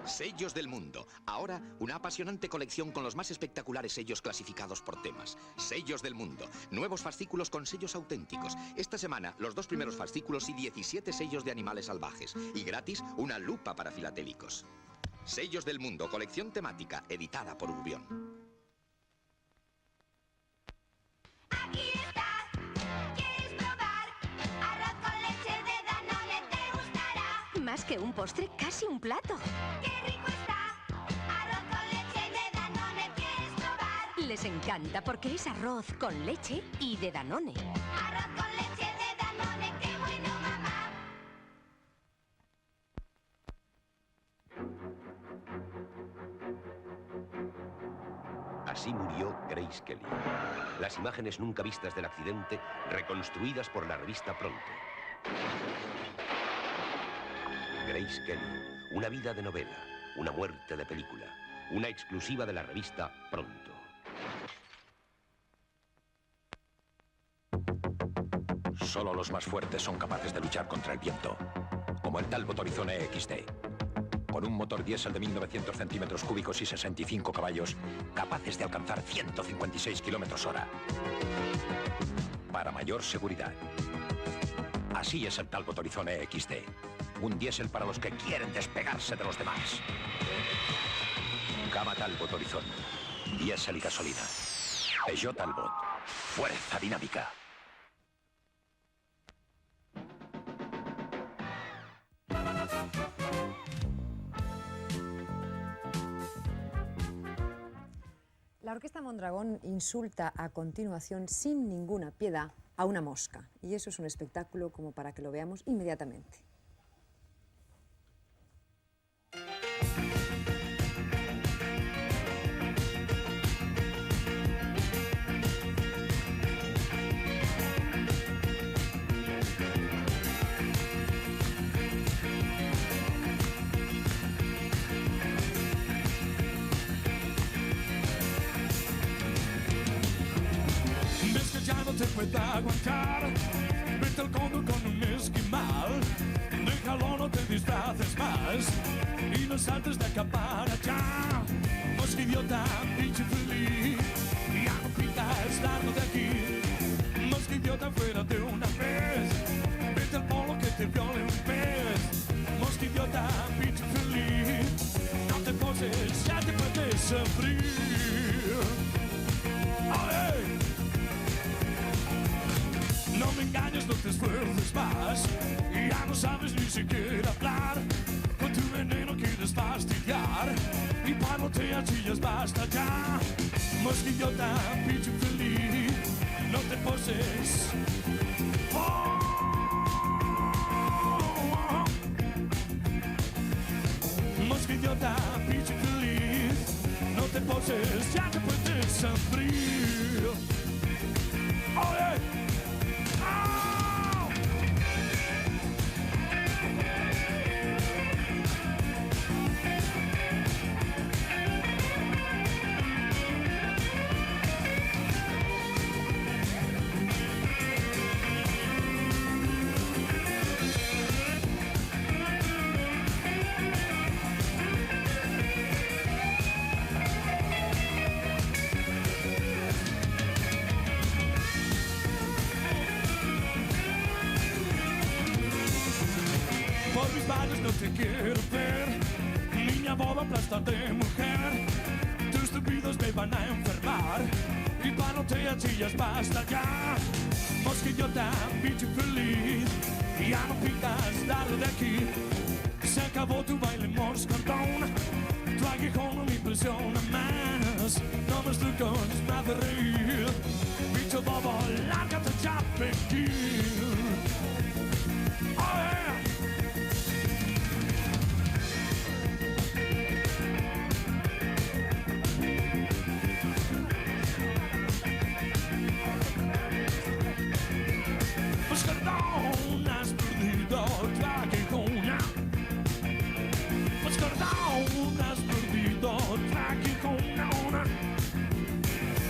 Sellos del Mundo. Ahora, una apasionante colección con los más espectaculares sellos clasificados por temas. Sellos del Mundo. Nuevos fascículos con sellos auténticos. Esta semana, los 2 primeros fascículos y 17 sellos de animales salvajes. Y gratis, una lupa para filatélicos. Sellos del Mundo, colección temática, editada por Urbión. Aquí está, ¿quieres probar? Arroz con leche de Danone te gustará. Más que un postre, casi un plato. ¡Qué rico está! Arroz con leche de Danone, ¿quieres probar? Les encanta porque es arroz con leche y de Danone. Arroz con leche de Danone, qué bueno, mamá. Así murió Grace Kelly. Las imágenes nunca vistas del accidente, reconstruidas por la revista Pronto. Grace Kelly, una vida de novela, una muerte de película, una exclusiva de la revista Pronto. Solo los más fuertes son capaces de luchar contra el viento, como el Talbot Horizon EXT. Con un motor diésel de 1900 centímetros cúbicos y 65 caballos, capaces de alcanzar 156 kilómetros/hora. Para mayor seguridad. Así es el Talbot Horizon EXT. Un diésel para los que quieren despegarse de los demás. Gama Talbot Horizon. Diésel y gasolina. Peugeot Talbot. Fuerza dinámica. La Orquesta Mondragón insulta a continuación sin ninguna piedad a una mosca. Y eso es un espectáculo como para que lo veamos inmediatamente. te puede aguantar. Vete al Congo con un esquimal. Déjalo, no te disfraces más. Y no saltes de campana ya. Mosca idiota, pinche feliz. Ya no pidas largo de aquí. Mosca idiota fuera de una vez. Vete al polo que te viole un pez. Mosca idiota, pinche feliz. No te poses, ya te puedes abrir. ¡Ay! No me engañes, no te esfuerces más. Ya no sabes ni siquiera hablar. Con tu veneno quieres fastidiar. Y parloteas y ya basta ya. Mosca idiota, pinche feliz. No te poses. Oh. Mosca idiota, pinche feliz. No te poses, ya te puedes abrir. Por mis valles no te quiero ver, niña boba, plasta de mujer. Tus tupidos me van a enfermar y panotea chillas, basta ya. Mosquillota, bicho feliz, ya no pidas, dale de aquí. Se acabó tu baile moscardón, tu aguijón no me impresiona más. No más trucos, me hace reír. Bicho bobo, lárgate ya, Pekín. Oh, yeah. Moscardón, has perdido tu aguijón. Moscardón, has perdido tu aguijón.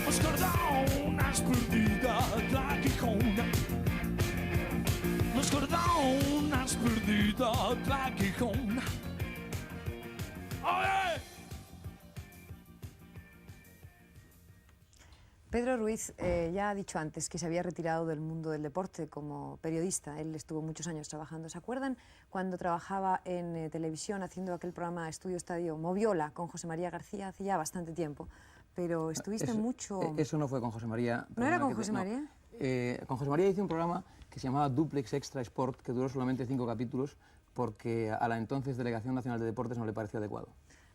Moscardón, has perdido tu aguijón. Moscardón, has perdido tu aguijón. ¡Oye! Pedro Ruiz ya ha dicho antes que se había retirado del mundo del deporte como periodista. Él estuvo muchos años trabajando. ¿Se acuerdan cuando trabajaba en televisión haciendo aquel programa Estudio Estadio Moviola con José María García hace ya bastante tiempo? Pero estuviste mucho... Eso no fue con José María. ¿No era con que- José María? Con José María hice un programa que se llamaba Duplex Extra Sport, que duró solamente 5 capítulos, porque a la entonces Delegación Nacional de Deportes no le pareció adecuado.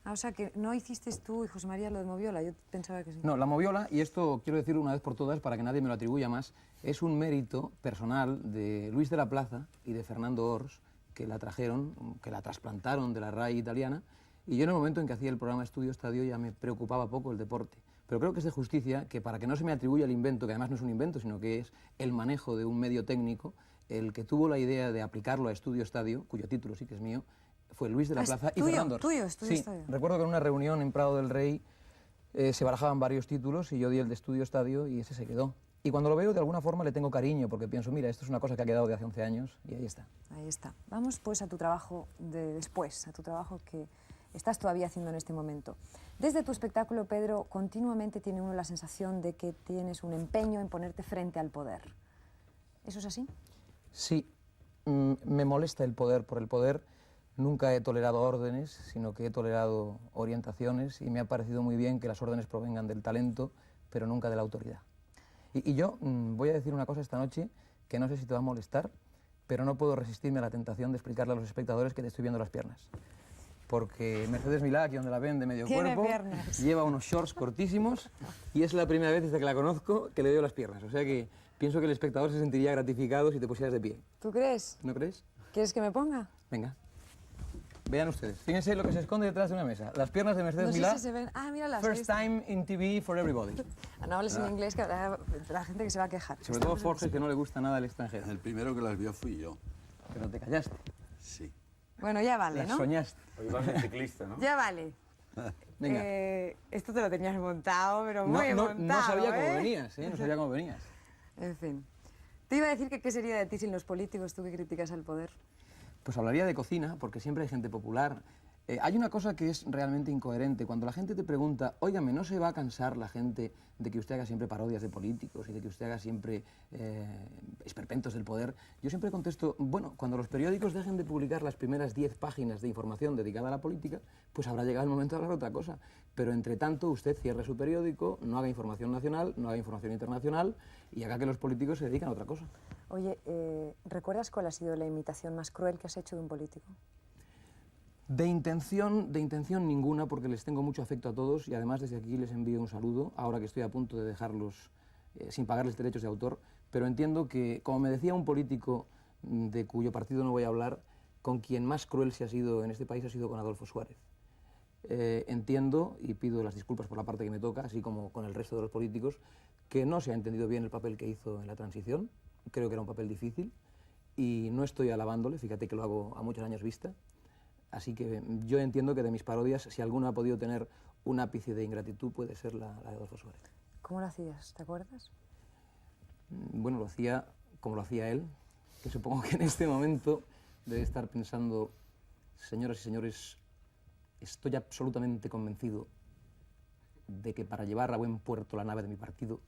Ah, o sea, que no hiciste tú y José María lo de Moviola, yo pensaba que sí. No, la Moviola, y esto quiero decirlo una vez por todas para que nadie me lo atribuya más, es un mérito personal de Luis de la Plaza y de Fernando Ors, que la trajeron, que la trasplantaron de la RAI italiana, y yo en el momento en que hacía el programa Estudio Estadio ya me preocupaba poco el deporte. Pero creo que es de justicia que para que no se me atribuya el invento, que además no es un invento, sino que es el manejo de un medio técnico, el que tuvo la idea de aplicarlo a Estudio Estadio, cuyo título sí que es mío, fue Luis de la Ah, es Plaza y tuyo, Fernando Ors. tuyo, Estudio Sí, Estadio. recuerdo que en una reunión en Prado del Rey se barajaban varios títulos y yo di el de Estudio Estadio y ese se quedó. Y cuando lo veo, de alguna forma le tengo cariño, porque pienso, mira, esto es una cosa que ha quedado de hace 11 años y ahí está. Ahí está. Vamos pues a tu trabajo de después, a tu trabajo que estás todavía haciendo en este momento. Desde tu espectáculo, Pedro, continuamente tiene uno la sensación de que tienes un empeño en ponerte frente al poder. ¿Eso es así? Sí, me molesta el poder por el poder. Nunca he tolerado órdenes, sino que he tolerado orientaciones y me ha parecido muy bien que las órdenes provengan del talento, pero nunca de la autoridad. Y yo voy a decir una cosa esta noche que no sé si te va a molestar, pero no puedo resistirme a la tentación de explicarle a los espectadores que te estoy viendo las piernas. Porque Mercedes Milá, aquí donde la ven de medio Tiene cuerpo, piernas. lleva unos shorts cortísimos y es la primera vez desde que la conozco que le veo las piernas. O sea que pienso que el espectador se sentiría gratificado si te pusieras de pie. ¿Tú crees? ¿No crees? ¿Quieres que me ponga? Venga. Vean ustedes. Fíjense lo que se esconde detrás de una mesa. Las piernas de Mercedes No sé Milá. si se ven. Ah, míralas. First time in TV for everybody. No hables en inglés, que habrá la gente que se va a quejar. Sobre todo Jorge, que no le gusta nada el extranjero. El primero que las vio fui yo. Pero te callaste. Sí. Bueno, ya vale, Las ¿no? soñaste. Hoy vas de ciclista, ¿no? Ya vale. Venga. Esto te lo tenías montado, pero No, muy no, montado, no sabía cómo ¿eh? venías, ¿eh? No sabía cómo venías. En fin. Te iba a decir que qué sería de ti sin los políticos, tú que criticas al poder. Pues hablaría de cocina, porque siempre hay gente popular. Hay una cosa que es realmente incoherente. Cuando la gente te pregunta, óigame, ¿no se va a cansar la gente de que usted haga siempre parodias de políticos y de que usted haga siempre esperpentos del poder? Yo siempre contesto, bueno, cuando los periódicos dejen de publicar las primeras 10 páginas de información dedicada a la política, pues habrá llegado el momento de hablar otra cosa. Pero entre tanto, usted cierre su periódico, no haga información nacional, no haga información internacional y haga que los políticos se dediquen a otra cosa. Oye, ¿recuerdas cuál ha sido la imitación más cruel que has hecho de un político? De intención ninguna, porque les tengo mucho afecto a todos y además desde aquí les envío un saludo, ahora que estoy a punto de dejarlos sin pagarles derechos de autor, pero entiendo que, como me decía un político de cuyo partido no voy a hablar, con quien más cruel se ha sido en este país ha sido con Adolfo Suárez. Entiendo y pido las disculpas por la parte que me toca, así como con el resto de los políticos, que no se ha entendido bien el papel que hizo en la transición, creo que era un papel difícil y no estoy alabándole, fíjate que lo hago a muchos años vista. Así que yo entiendo que de mis parodias, si alguna ha podido tener un ápice de ingratitud, puede ser la de Adolfo Suárez. ¿Cómo lo hacías? ¿Te acuerdas? Bueno, lo hacía como lo hacía él, que supongo que en este momento debe estar pensando, señoras y señores, estoy absolutamente convencido de que para llevar a buen puerto la nave de mi partido,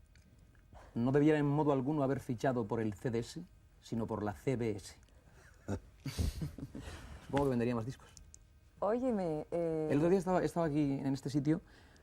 no debiera en modo alguno haber fichado por el CDS, sino por la CBS. supongo que vendería más discos. Óyeme... El otro día estaba aquí en este sitio,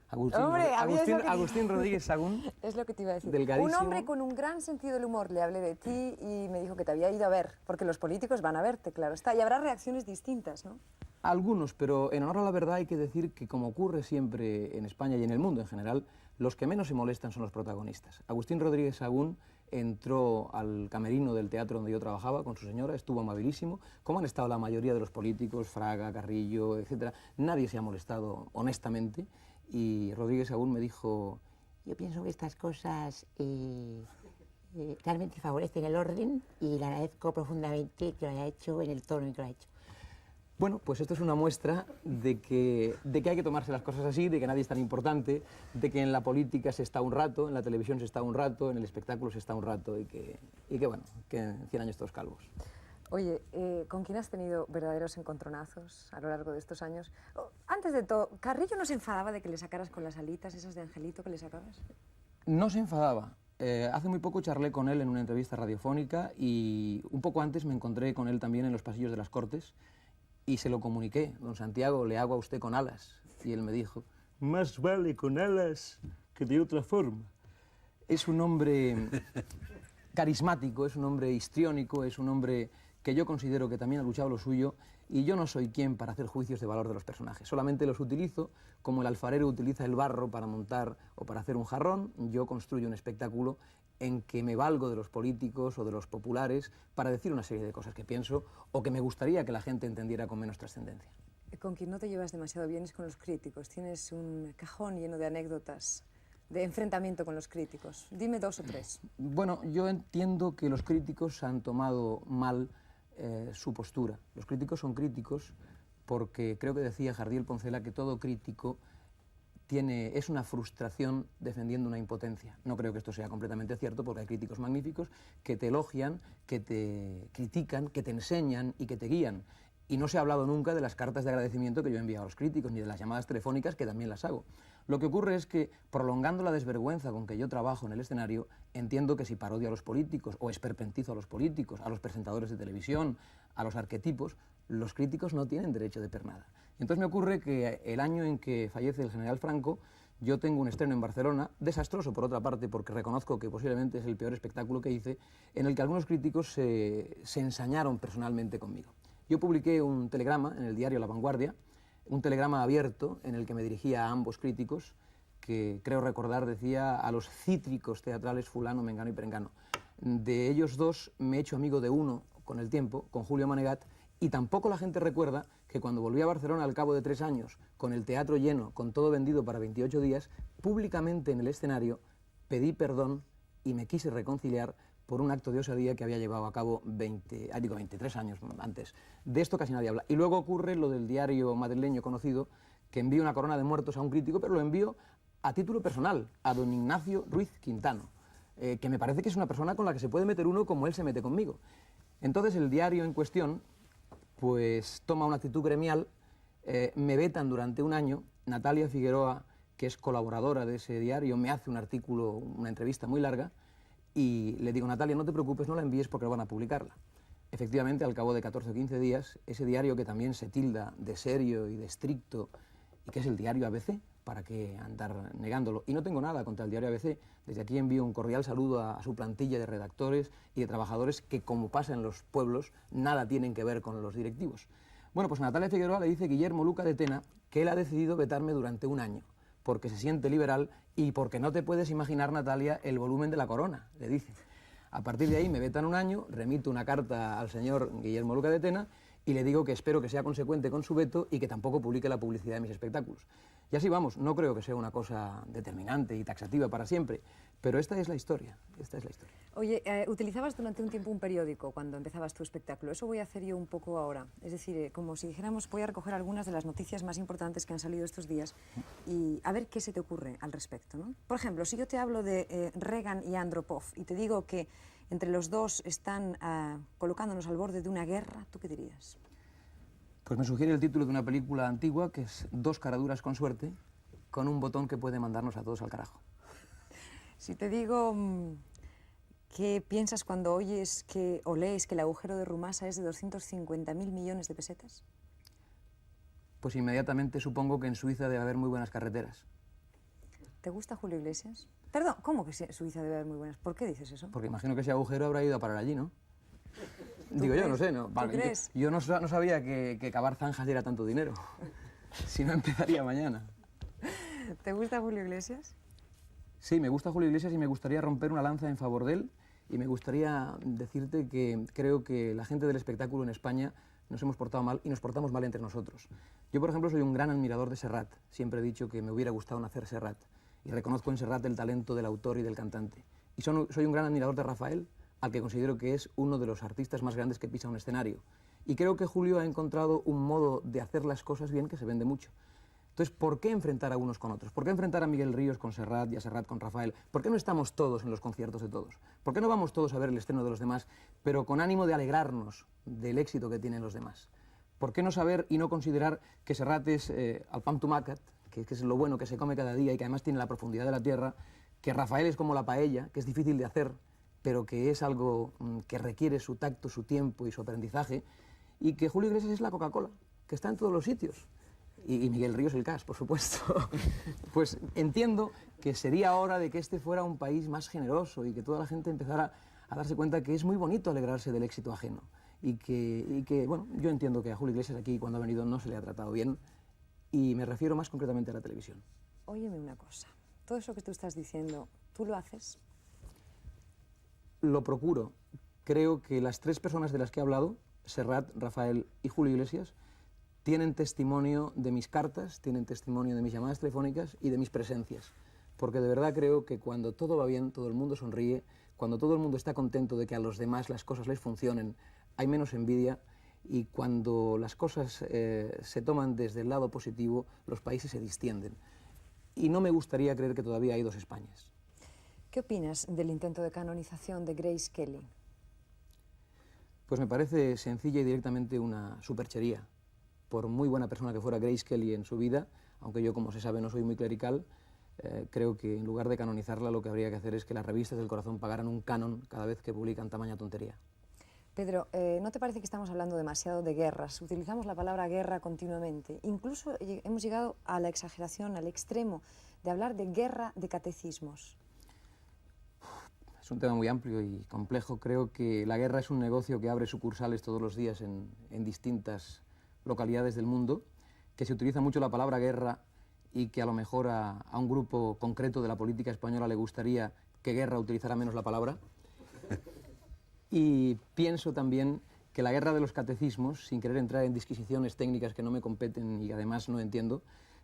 Hombre, Agustín Rodríguez Sagún. Es lo que te iba a decir. Delgadísimo. Un hombre con un gran sentido del humor. Le hablé de ti y me dijo que te había ido a ver, porque los políticos van a verte, claro está, y habrá reacciones distintas, ¿no? Algunos, pero en honor a la verdad hay que decir que, como ocurre siempre en España y en el mundo en general, los que menos se molestan son los protagonistas. Agustín Rodríguez Sagún entró al camerino del teatro donde yo trabajaba con su señora, estuvo amabilísimo, como han estado la mayoría de los políticos, Fraga, Carrillo, etc. Nadie se ha molestado honestamente, y Rodríguez Sagún me dijo: yo pienso que estas cosas realmente favorecen el orden y le agradezco profundamente que lo haya hecho en el tono en que lo ha hecho. Bueno, pues esto es una muestra de que hay que tomarse las cosas así, de que nadie es tan importante, de que en la política se está un rato, en la televisión se está un rato, en el espectáculo se está un rato y que bueno, que en 100 años todos calvos. Oye, ¿con quién has tenido verdaderos encontronazos a lo largo de estos años? Antes de todo, ¿Carrillo no se enfadaba de que le sacaras con las alitas esas de Angelito que le sacabas? No se enfadaba. Hace muy poco charlé con él en una entrevista radiofónica y un poco antes me encontré con él también en los pasillos de las Cortes y se lo comuniqué: don Santiago, le hago a usted con alas. Y él me dijo: más vale con alas que de otra forma. Es un hombre carismático, es un hombre histriónico, es un hombre que yo considero que también ha luchado lo suyo, y yo no soy quien para hacer juicios de valor de los personajes. Solamente los utilizo como el alfarero utiliza el barro para montar o para hacer un jarrón. Yo construyo un espectáculo en que me valgo de los políticos o de los populares para decir una serie de cosas que pienso o que me gustaría que la gente entendiera con menos trascendencia. Con quien no te llevas demasiado bien es con los críticos. Tienes un cajón lleno de anécdotas de enfrentamiento con los críticos. Dime 2 o 3. Bueno, yo entiendo que los críticos han tomado mal su postura. Los críticos son críticos porque creo que decía Jardiel Poncela que todo crítico es una frustración defendiendo una impotencia. No creo que esto sea completamente cierto, porque hay críticos magníficos que te elogian, que te critican, que te enseñan y que te guían. Y no se ha hablado nunca de las cartas de agradecimiento que yo he enviado a los críticos, ni de las llamadas telefónicas, que también las hago. Lo que ocurre es que, prolongando la desvergüenza con que yo trabajo en el escenario, entiendo que si parodio a los políticos, o esperpentizo a los políticos, a los presentadores de televisión, a los arquetipos, los críticos no tienen derecho de pernada. Entonces me ocurre que el año en que fallece el general Franco, yo tengo un estreno en Barcelona, desastroso por otra parte, porque reconozco que posiblemente es el peor espectáculo que hice, en el que algunos críticos se ensañaron personalmente conmigo. Yo publiqué un telegrama en el diario La Vanguardia, un telegrama abierto en el que me dirigía a ambos críticos, que creo recordar decía: a los cítricos teatrales fulano, mengano y perengano. De ellos dos me he hecho amigo de uno con el tiempo, con Julio Manegat, y tampoco la gente recuerda que cuando volví a Barcelona al cabo de 3 años, con el teatro lleno, con todo vendido para 28 días, públicamente en el escenario pedí perdón y me quise reconciliar por un acto de osadía que había llevado a cabo 23 años antes. De esto casi nadie habla. Y luego ocurre lo del diario madrileño conocido, que envío una corona de muertos a un crítico, pero lo envío a título personal, a don Ignacio Ruiz Quintano, que me parece que es una persona con la que se puede meter uno como él se mete conmigo. Entonces el diario en cuestión pues toma una actitud gremial, me vetan durante 1 año. Natalia Figueroa, que es colaboradora de ese diario, me hace un artículo, una entrevista muy larga, y le digo: Natalia, no te preocupes, no la envíes porque no van a publicarla. Efectivamente, al cabo de 14 o 15 días, ese diario que también se tilda de serio y de estricto, y que es el diario ABC, ¿para qué andar negándolo? Y no tengo nada contra el diario ABC. Desde aquí envío un cordial saludo a su plantilla de redactores y de trabajadores que, como pasa en los pueblos, nada tienen que ver con los directivos. Bueno, pues a Natalia Figueroa le dice Guillermo Luca de Tena que él ha decidido vetarme durante 1 año, porque se siente liberal y porque no te puedes imaginar, Natalia, el volumen de la corona, le dice. A partir de ahí me vetan 1 año, remito una carta al señor Guillermo Luca de Tena y le digo que espero que sea consecuente con su veto y que tampoco publique la publicidad de mis espectáculos. Y así vamos, no creo que sea una cosa determinante y taxativa para siempre, pero esta es la historia, esta es la historia. Oye, utilizabas durante un tiempo un periódico cuando empezabas tu espectáculo. Eso voy a hacer yo un poco ahora. Es decir, como si dijéramos, voy a recoger algunas de las noticias más importantes que han salido estos días y a ver qué se te ocurre al respecto, ¿no? Por ejemplo, si yo te hablo de Reagan y Andropov y te digo que entre los dos están colocándonos al borde de una guerra, ¿tú qué dirías? Pues me sugiere el título de una película antigua que es 2 caraduras con suerte, con un botón que puede mandarnos a todos al carajo. Si te digo ¿Qué piensas cuando oyes o lees que el agujero de Rumasa es de 250.000 millones de pesetas? Pues inmediatamente supongo que en Suiza debe haber muy buenas carreteras. ¿Te gusta Julio Iglesias? Perdón, ¿cómo que Suiza debe haber muy buenas? ¿Por qué dices eso? Porque imagino que ese agujero habrá ido a parar allí, ¿no? Digo yo, no sé, ¿no? ¿Tú crees? Yo no sabía que cavar zanjas diera tanto dinero. Si no, empezaría mañana. ¿Te gusta Julio Iglesias? Sí, me gusta Julio Iglesias y me gustaría romper una lanza en favor de él. Y me gustaría decirte que creo que la gente del espectáculo en España nos hemos portado mal y nos portamos mal entre nosotros. Yo, por ejemplo, soy un gran admirador de Serrat. Siempre he dicho que me hubiera gustado nacer Serrat. Y reconozco en Serrat el talento del autor y del cantante. Y soy un gran admirador de Rafael, al que considero que es uno de los artistas más grandes que pisa un escenario. Y creo que Julio ha encontrado un modo de hacer las cosas bien que se vende mucho. Entonces, ¿por qué enfrentar a unos con otros? ¿Por qué enfrentar a Miguel Ríos con Serrat y a Serrat con Rafael? ¿Por qué no estamos todos en los conciertos de todos? ¿Por qué no vamos todos a ver el estreno de los demás, pero con ánimo de alegrarnos del éxito que tienen los demás? ¿Por qué no saber y no considerar que Serrat es al pan tumacat, que es lo bueno que se come cada día y que además tiene la profundidad de la tierra, que Rafael es como la paella, que es difícil de hacer, pero que es algo que requiere su tacto, su tiempo y su aprendizaje, y que Julio Iglesias es la Coca-Cola, que está en todos los sitios? Y Miguel Ríos el gas, por supuesto. Pues entiendo que sería hora de que este fuera un país más generoso y que toda la gente empezara a darse cuenta que es muy bonito alegrarse del éxito ajeno. Y que, bueno, yo entiendo que a Julio Iglesias aquí, cuando ha venido, no se le ha tratado bien, y me refiero más concretamente a la televisión. Óyeme una cosa, todo eso que tú estás diciendo, ¿tú lo haces? Lo procuro. Creo que las tres personas de las que he hablado, Serrat, Rafael y Julio Iglesias, tienen testimonio de mis cartas, tienen testimonio de mis llamadas telefónicas y de mis presencias. Porque de verdad creo que cuando todo va bien, todo el mundo sonríe, cuando todo el mundo está contento de que a los demás las cosas les funcionen, hay menos envidia, y cuando las cosas se toman desde el lado positivo, los países se distienden. Y no me gustaría creer que todavía hay dos Españas. ¿Qué opinas del intento de canonización de Grace Kelly? Pues me parece sencilla y directamente una superchería. Por muy buena persona que fuera Grace Kelly en su vida, aunque yo, como se sabe, no soy muy clerical, creo que en lugar de canonizarla lo que habría que hacer es que las revistas del corazón pagaran un canon cada vez que publican tamaña tontería. Pedro, ¿no te parece que estamos hablando demasiado de guerras? Utilizamos la palabra guerra continuamente. Incluso hemos llegado a la exageración, al extremo de hablar de guerra de catecismos. Es un tema muy amplio y complejo. Creo que la guerra es un negocio que abre sucursales todos los días en distintas localidades del mundo, que se utiliza mucho la palabra guerra y que a lo mejor a un grupo concreto de la política española le gustaría que guerra utilizara menos la palabra. Y pienso también que la guerra de los catecismos, sin querer entrar en disquisiciones técnicas que no me competen y además no entiendo,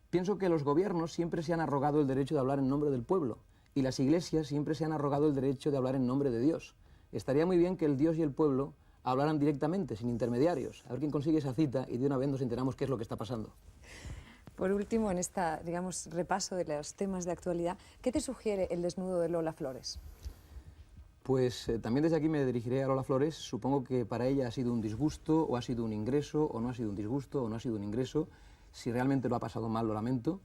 pienso que los gobiernos siempre se han arrogado el derecho de hablar en nombre del pueblo y las iglesias siempre se han arrogado el derecho de hablar en nombre de Dios. Estaría muy bien que el Dios y el pueblo hablaran directamente, sin intermediarios. A ver quién consigue esa cita y de una vez nos enteramos qué es lo que está pasando. Por último, en este, digamos, repaso de los temas de actualidad, ¿qué te sugiere el desnudo de Lola Flores? Pues también desde aquí me dirigiré a Lola Flores. Supongo que para ella ha sido un disgusto, o ha sido un ingreso, o no ha sido un disgusto, o no ha sido un ingreso. Si realmente lo ha pasado mal, lo lamento.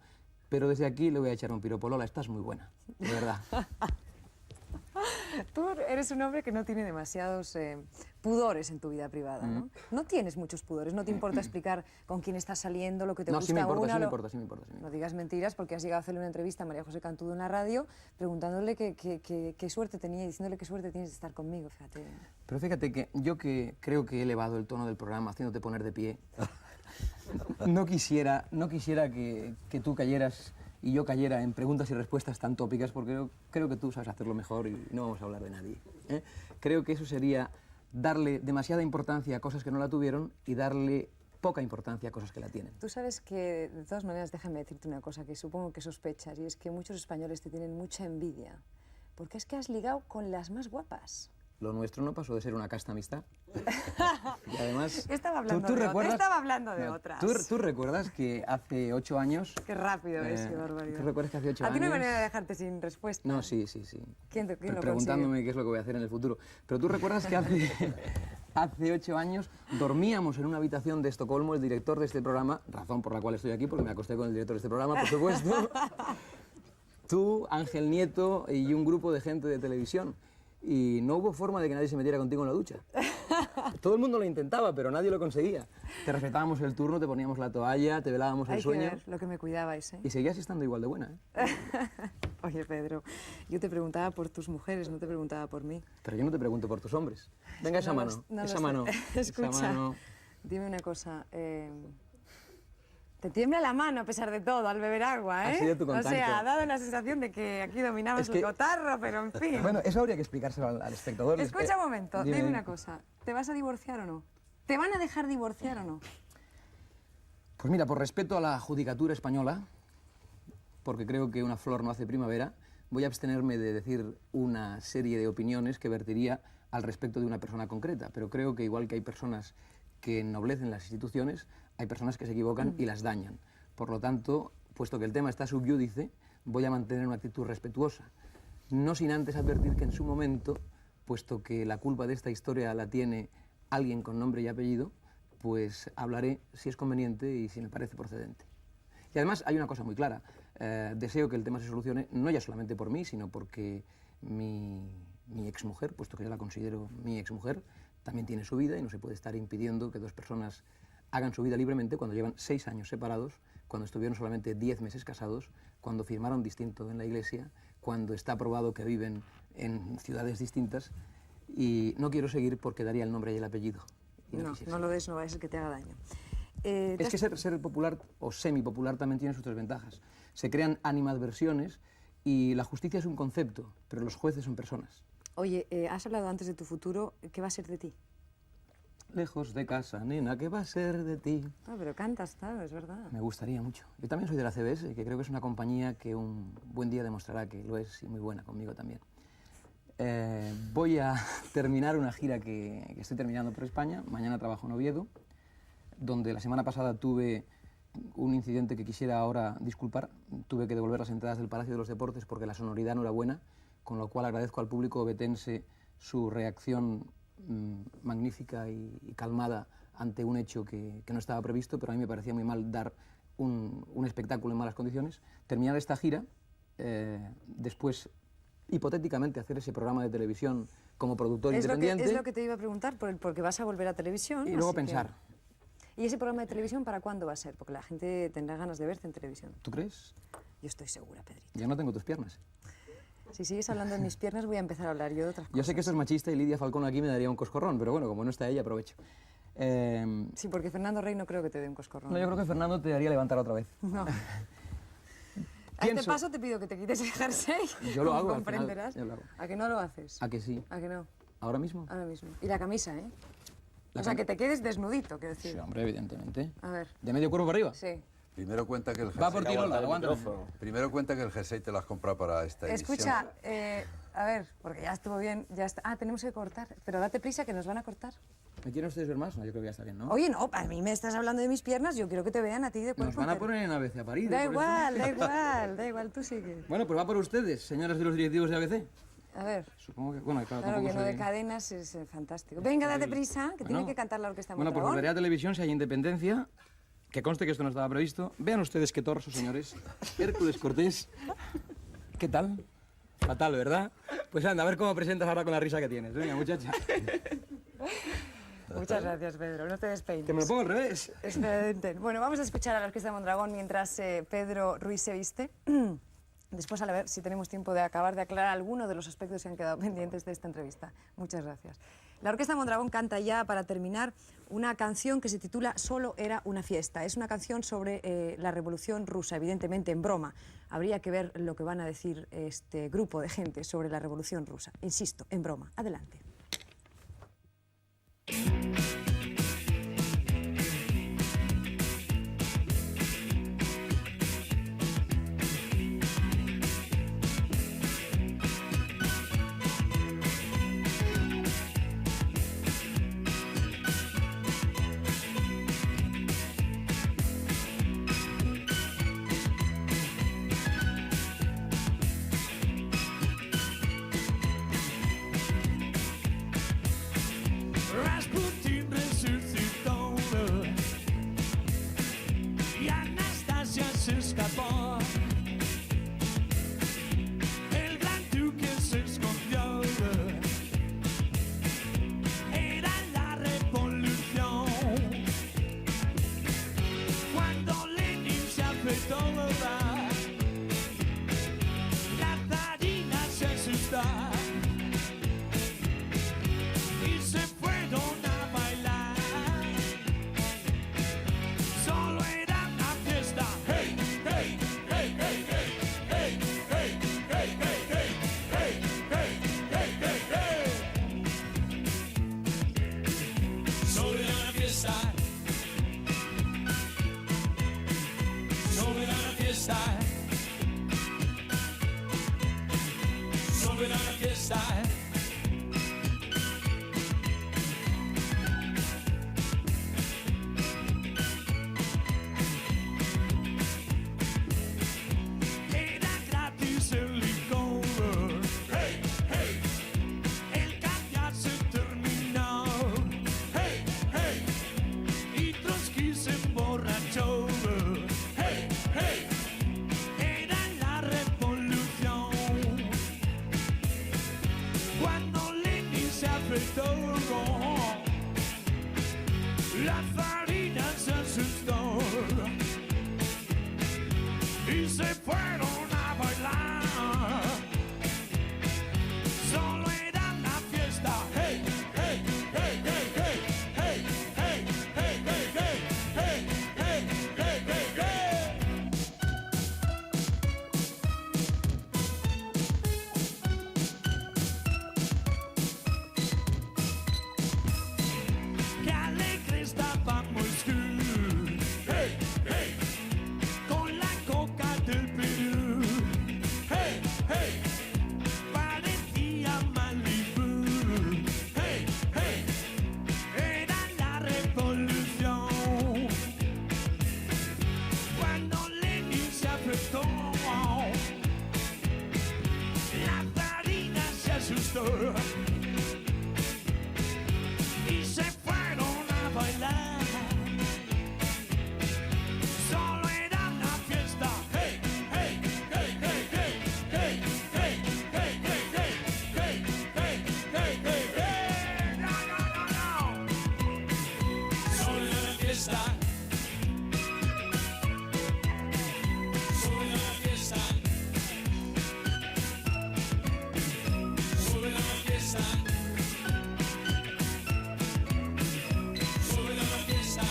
Pero desde aquí le voy a echar un piropo. Lola, estás muy buena, de verdad. Tú eres un hombre que no tiene demasiados pudores en tu vida privada, ¿no? No tienes muchos pudores, no te importa explicar con quién estás saliendo, lo que te gusta sí me importa, una... sí me importa, sí me importa. No digas mentiras, porque has llegado a hacerle una entrevista a María José Cantudo en la radio preguntándole qué suerte tenía y diciéndole qué suerte tienes de estar conmigo, fíjate. Pero fíjate que yo que creo que he elevado el tono del programa haciéndote poner de pie, no quisiera que tú cayeras y yo cayera en preguntas y respuestas tan tópicas, porque creo que tú sabes hacerlo mejor y no vamos a hablar de nadie, ¿eh? Creo que eso sería darle demasiada importancia a cosas que no la tuvieron y darle poca importancia a cosas que la tienen. Tú sabes que, de todas maneras, déjame decirte una cosa que supongo que sospechas, y es que muchos españoles te tienen mucha envidia, porque es que has ligado con las más guapas. Lo nuestro no pasó de ser una casta amistad. Y además... Estaba hablando de otras. ¿Tú recuerdas que hace 8 años... Qué rápido es, qué barbaridad. ¿Tú recuerdas que hace 8 años... A ti no hay manera de dejarte sin respuesta. No, sí. ¿Quién lo preguntándome qué es lo que voy a hacer en el futuro. Pero tú recuerdas que hace 8 años dormíamos en una habitación de Estocolmo, el director de este programa, razón por la cual estoy aquí, porque me acosté con el director de este programa, por supuesto, tú, Ángel Nieto y un grupo de gente de televisión. y no hubo forma de que nadie se metiera contigo en la ducha. Todo el mundo lo intentaba, pero nadie lo conseguía. Te respetábamos el turno, te poníamos la toalla, te velábamos el Hay que sueño. ver lo que me cuidabais, ¿eh? Y seguías estando igual de buena, ¿eh? Oye, Pedro, yo te preguntaba por tus mujeres, no te preguntaba por mí. Pero yo no te pregunto por tus hombres. Venga, esa No mano, no esa sé. mano, Escucha, esa mano. dime una cosa. Te tiembla la mano a pesar de todo al beber agua, ¿eh? Ha sido tu O contacto. sea, ha dado la sensación de que aquí dominabas Es que- el cotarro, pero en fin. Bueno, eso habría que explicárselo al espectador. Escucha un momento, Dime. dime una cosa. ¿Te vas a divorciar o no? ¿Te van a dejar divorciar o no? Pues mira, por respeto a la judicatura española, porque creo que una flor no hace primavera, voy a abstenerme de decir una serie de opiniones que vertiría al respecto de una persona concreta, pero creo que igual que hay personas que ennoblecen las instituciones, hay personas que se equivocan y las dañan. Por lo tanto, puesto que el tema está sub iudice, voy a mantener una actitud respetuosa, no sin antes advertir que en su momento, puesto que la culpa de esta historia la tiene alguien con nombre y apellido, pues hablaré si es conveniente y si me parece procedente. Y además hay una cosa muy clara, deseo que el tema se solucione no ya solamente por mí, sino porque mi exmujer, puesto que yo la considero mi exmujer, también tiene su vida y no se puede estar impidiendo que dos personas hagan su vida libremente cuando llevan 6 años separados, cuando estuvieron solamente 10 meses casados, cuando firmaron distinto en la iglesia, cuando está probado que viven en ciudades distintas, y no quiero seguir porque daría el nombre y el apellido. Y No, quisiera no seguir. lo des, no va a ser que te haga daño. Es que ser popular o semipopular también tiene sus desventajas. Se crean animadversiones y la justicia es un concepto, pero los jueces son personas. Oye, has hablado antes de tu futuro, ¿qué va a ser de ti? Lejos de casa, nena, ¿qué va a ser de ti? Ah, pero cantas, claro, es verdad. Me gustaría mucho. Yo también soy de la CBS, que creo que es una compañía que un buen día demostrará que lo es y muy buena conmigo también. Voy a terminar una gira que estoy terminando por España. Mañana trabajo en Oviedo, donde la semana pasada tuve un incidente que quisiera ahora disculpar. Tuve que devolver las entradas del Palacio de los Deportes porque la sonoridad no era buena, con lo cual agradezco al público obetense su reacción magnífica y calmada ante un hecho que no estaba previsto, pero a mí me parecía muy mal dar un espectáculo en malas condiciones. Terminar esta gira, después hipotéticamente hacer ese programa de televisión como productor independiente. Es lo que te iba a preguntar, porque vas a volver a televisión. Y luego así que- pensar. ¿Y ese programa de televisión para cuándo va a ser? Porque la gente tendrá ganas de verte en televisión. ¿Tú crees? Yo estoy segura, Pedrito. Ya no tengo tus piernas. Si sigues hablando de mis piernas, voy a empezar a hablar yo de otras cosas. Yo sé que esto es machista y Lidia Falcón aquí me daría un coscorrón, pero bueno, como no está ella, aprovecho. Sí, porque Fernando Rey no creo que te dé un coscorrón. No, yo creo que Fernando te haría levantar otra vez. No. A este paso te pido que te quites el jersey. Yo lo como hago, al final, comprenderás. yo lo hago. ¿A que no lo haces? ¿A que sí? ¿A que no? ¿Ahora mismo? Ahora mismo. Y la camisa, ¿eh? La O sea, cam- que te quedes desnudito, quiero decir. Sí, hombre, evidentemente. A ver. ¿De medio cuerpo para arriba? Sí. Primero cuenta que el Va por ti, Lola, aguántame. Primero cuenta que el jersey te lo has comprado para esta edición. Escucha, a ver, porque ya estuvo bien, ya está. Ah, tenemos que cortar, pero date prisa que nos van a cortar. ¿Me quieren ustedes ver más? No, yo creo que ya está bien, ¿no? Oye, no, a mí me estás hablando de mis piernas, yo quiero que te vean a ti de cuerpo Nos van a entero. poner en ABC a París. Da por eso. igual, da igual, da igual, tú sigue. Bueno, pues va por ustedes, señoras de los directivos de ABC. A ver. Supongo que, bueno, claro, Claro, tampoco que lo de soy- cadenas es fantástico. Venga, date prisa, que tiene Bueno. que cantar la orquesta Bueno, pues Mondragón. volveré a televisión si hay independencia. Que conste que esto no estaba previsto. Vean ustedes qué torso, señores. Hércules Cortés. ¿Qué tal? Fatal, ¿verdad? Pues anda, a ver cómo presentas ahora con la risa que tienes. Venga, muchacha. Muchas gracias, Pedro, no te despeines. Que me lo pongo al revés. Excelente. Bueno, vamos a escuchar a la Orquesta Mondragón mientras Pedro Ruiz se viste. Después, a ver si tenemos tiempo de acabar de aclarar algunos de los aspectos que han quedado pendientes de esta entrevista. Muchas gracias. La Orquesta Mondragón canta ya, para terminar, una canción que se titula Solo era una fiesta. Es una canción sobre la Revolución Rusa, evidentemente en broma. Habría que ver lo que van a decir este grupo de gente sobre la Revolución Rusa. Insisto, en broma. Adelante. Rasputin resucitó y Anastasia se escapó. El gran duque se escondió La Farina se asustó y se fueron a bailar. Solo era una fiesta. Hey, hey, hey, hey, hey, hey, hey, hey, hey, hey, hey, hey, hey, hey, hey. Qué alegre estábamos tú. Hey, hey, con la coca del Perú. Hey, hey, parecía Malibu. Hey, hey, era la revolución. Cuando Lenin se afectó, la Farina se asustó y se fueron a bailar. Solo era una fiesta. Hey, hey, hey, hey, hey, hey, hey, hey, hey, hey, hey, hey, hey, hey, hey. No, no, no, no. Solo era una fiesta. Solo era una fiesta. Solo era una fiesta. Solo era una fiesta.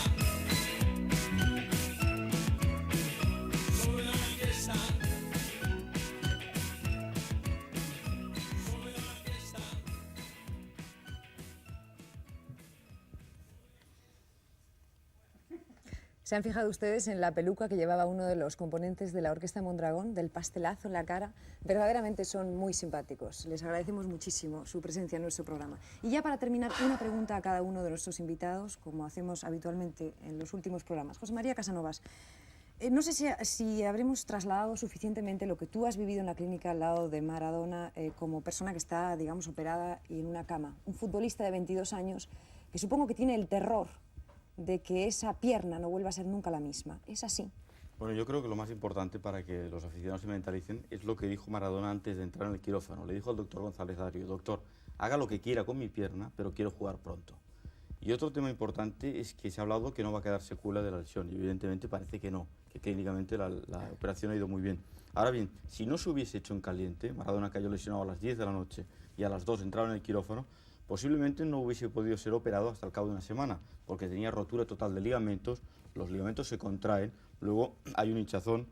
Solo era una fiesta. Solo era una fiesta. ¿Se han fijado ustedes en la peluca que llevaba uno de los componentes de la Orquesta Mondragón, del pastelazo en la cara? Verdaderamente son muy simpáticos. Les agradecemos muchísimo su presencia en nuestro programa. Y ya para terminar, una pregunta a cada uno de nuestros invitados, como hacemos habitualmente en los últimos programas. José María Casanovas, no sé si habremos trasladado suficientemente lo que tú has vivido en la clínica al lado de Maradona como persona que está, digamos, operada y en una cama. Un futbolista de 22 años que supongo que tiene el terror de que esa pierna no vuelva a ser nunca la misma. ¿Es así? Bueno, yo creo que lo más importante para que los aficionados se mentalicen es lo que dijo Maradona antes de entrar en el quirófano. Le dijo al doctor González Dario: doctor, haga lo que quiera con mi pierna, pero quiero jugar pronto. Y otro tema importante es que se ha hablado que no va a quedar secuela de la lesión, y evidentemente parece que no, que clínicamente la operación ha ido muy bien. Ahora bien, si no se hubiese hecho en caliente, Maradona cayó lesionado a las 10 de la noche y a las 2 entraron en el quirófano, posiblemente no hubiese podido ser operado hasta el cabo de una semana, porque tenía rotura total de ligamentos, los ligamentos se contraen, luego hay un hinchazón,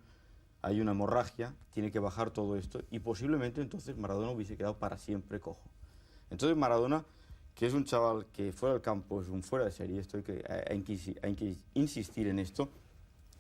hay una hemorragia, tiene que bajar todo esto, y posiblemente entonces Maradona hubiese quedado para siempre cojo. Entonces Maradona, que es un chaval que fuera del campo es un fuera de serie, esto hay que insistir en esto,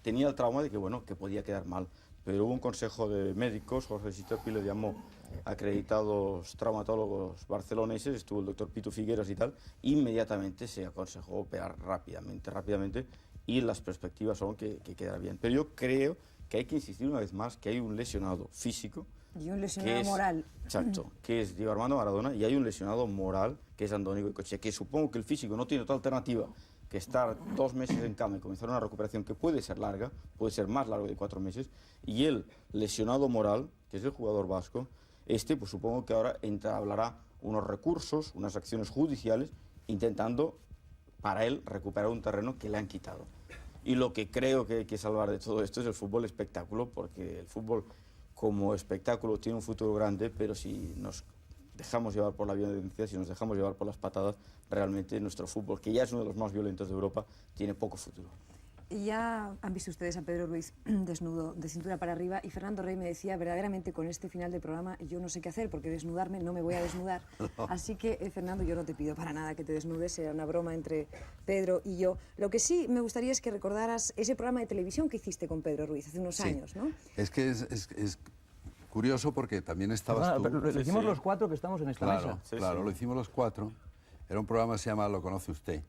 tenía el trauma de que, bueno, que podía quedar mal, pero hubo un consejo de médicos, Jorge Sisterpi le llamó acreditados traumatólogos barceloneses, estuvo el doctor Pitu Figueras y tal, inmediatamente se aconsejó operar rápidamente, y las perspectivas son que queda bien. Pero yo creo que hay que insistir una vez más que hay un lesionado físico. Y un lesionado moral. Exacto, que es Diego Armando Maradona, y hay un lesionado moral, que es Andoni Goicoechea, que supongo que el físico no tiene otra alternativa que estar 2 meses en cama y comenzar una recuperación que puede ser larga, puede ser más larga de 4 meses, y el lesionado moral, que es el jugador vasco, pues supongo que ahora entablará unos recursos, unas acciones judiciales, intentando para él recuperar un terreno que le han quitado. Y lo que creo que hay que salvar de todo esto es el fútbol espectáculo, porque el fútbol como espectáculo tiene un futuro grande, pero si nos dejamos llevar por la violencia, si nos dejamos llevar por las patadas, realmente nuestro fútbol, que ya es uno de los más violentos de Europa, tiene poco futuro. Y ya han visto ustedes a Pedro Ruiz desnudo, de cintura para arriba, y Fernando Rey me decía, verdaderamente con este final de programa yo no sé qué hacer, porque desnudarme no me voy a desnudar. No. Así que, Fernando, yo no te pido para nada que te desnudes, será una broma entre Pedro y yo. Lo que sí me gustaría es que recordaras ese programa de televisión que hiciste con Pedro Ruiz hace unos años, ¿no? Es que es curioso porque también estabas tú. Pero lo hicimos los 4 que estamos en esta mesa. Claro, lo hicimos los 4. Era un programa que se llama Lo Conoce Usted.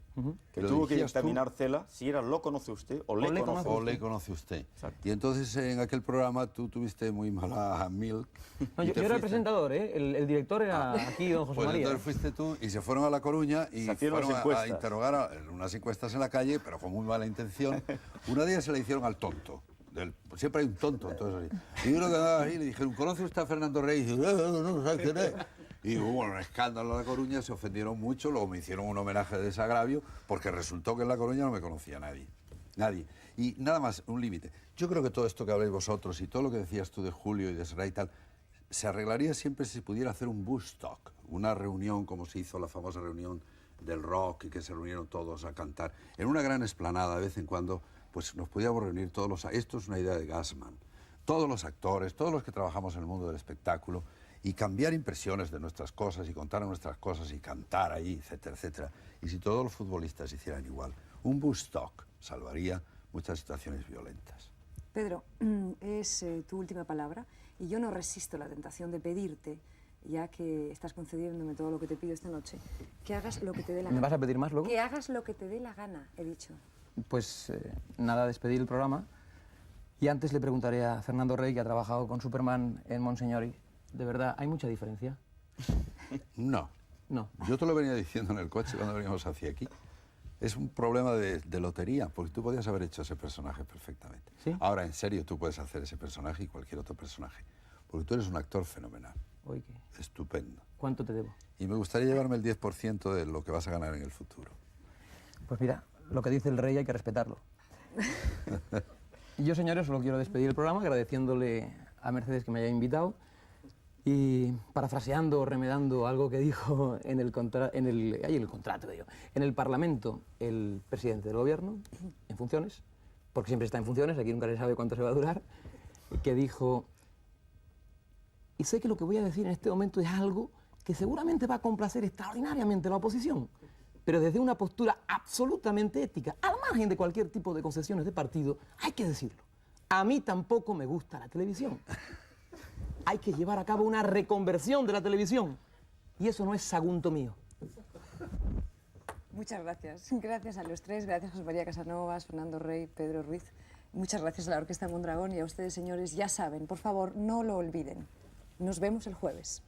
Que tuvo que examinar Cela si era Lo Conoce Usted o Le Conoce Usted. Exacto. Y entonces en aquel programa tú tuviste muy mala milk. No, yo era el presentador, ¿eh? El director era aquí, don José pues María. Entonces fuiste tú y se fueron a La Coruña y fueron a interrogar a unas encuestas en la calle, pero con muy mala intención. Una de ellas se la hicieron al tonto. Siempre hay un tonto, entonces así. Y uno que andaba ahí le dijeron, ¿conoce usted a Fernando Rey? Y dice, no, no sabe quién es. Y hubo un escándalo en La Coruña, se ofendieron mucho, luego me hicieron un homenaje de desagravio, porque resultó que en La Coruña no me conocía nadie. Nadie. Y nada más, un límite. Yo creo que todo esto que habláis vosotros y todo lo que decías tú de Julio y de Serrat y tal, se arreglaría siempre si se pudiera hacer un Woodstock, una reunión como se hizo la famosa reunión del rock y que se reunieron todos a cantar. En una gran explanada, de vez en cuando, pues nos podíamos reunir todos los... Esto es una idea de Gassman. Todos los actores, todos los que trabajamos en el mundo del espectáculo, y cambiar impresiones de nuestras cosas y contar nuestras cosas y cantar ahí, etcétera, etcétera. Y si todos los futbolistas hicieran igual, un Woodstock salvaría muchas situaciones violentas. Pedro, es tu última palabra y yo no resisto la tentación de pedirte, ya que estás concediéndome todo lo que te pido esta noche, que hagas lo que te dé la gana. ¿Me vas a pedir más luego? Que hagas lo que te dé la gana, he dicho. Pues nada, despedir el programa. Y antes le preguntaré a Fernando Rey, que ha trabajado con Superman en Monseñori. ¿De verdad hay mucha diferencia? No. No. Yo te lo venía diciendo en el coche cuando veníamos hacia aquí. Es un problema de lotería, porque tú podías haber hecho ese personaje perfectamente. ¿Sí? Ahora, en serio, tú puedes hacer ese personaje y cualquier otro personaje, porque tú eres un actor fenomenal. Oye, ¿qué? Estupendo. ¿Cuánto te debo? Y me gustaría llevarme el 10% de lo que vas a ganar en el futuro. Pues mira, lo que dice el rey hay que respetarlo. Y yo, señores, solo quiero despedir el programa agradeciéndole a Mercedes que me haya invitado y parafraseando o remedando algo que dijo en el Parlamento el presidente del gobierno, en funciones, porque siempre está en funciones, aquí nunca se sabe cuánto se va a durar, que dijo: y sé que lo que voy a decir en este momento es algo que seguramente va a complacer extraordinariamente a la oposición, pero desde una postura absolutamente ética, al margen de cualquier tipo de concesiones de partido, hay que decirlo. A mí tampoco me gusta la televisión. Hay que llevar a cabo una reconversión de la televisión. Y eso no es sagunto mío. Muchas gracias. Gracias a los tres. Gracias a José María Casanovas, Fernando Rey, Pedro Ruiz. Muchas gracias a la Orquesta Mondragón y a ustedes, señores. Ya saben, por favor, no lo olviden. Nos vemos el jueves.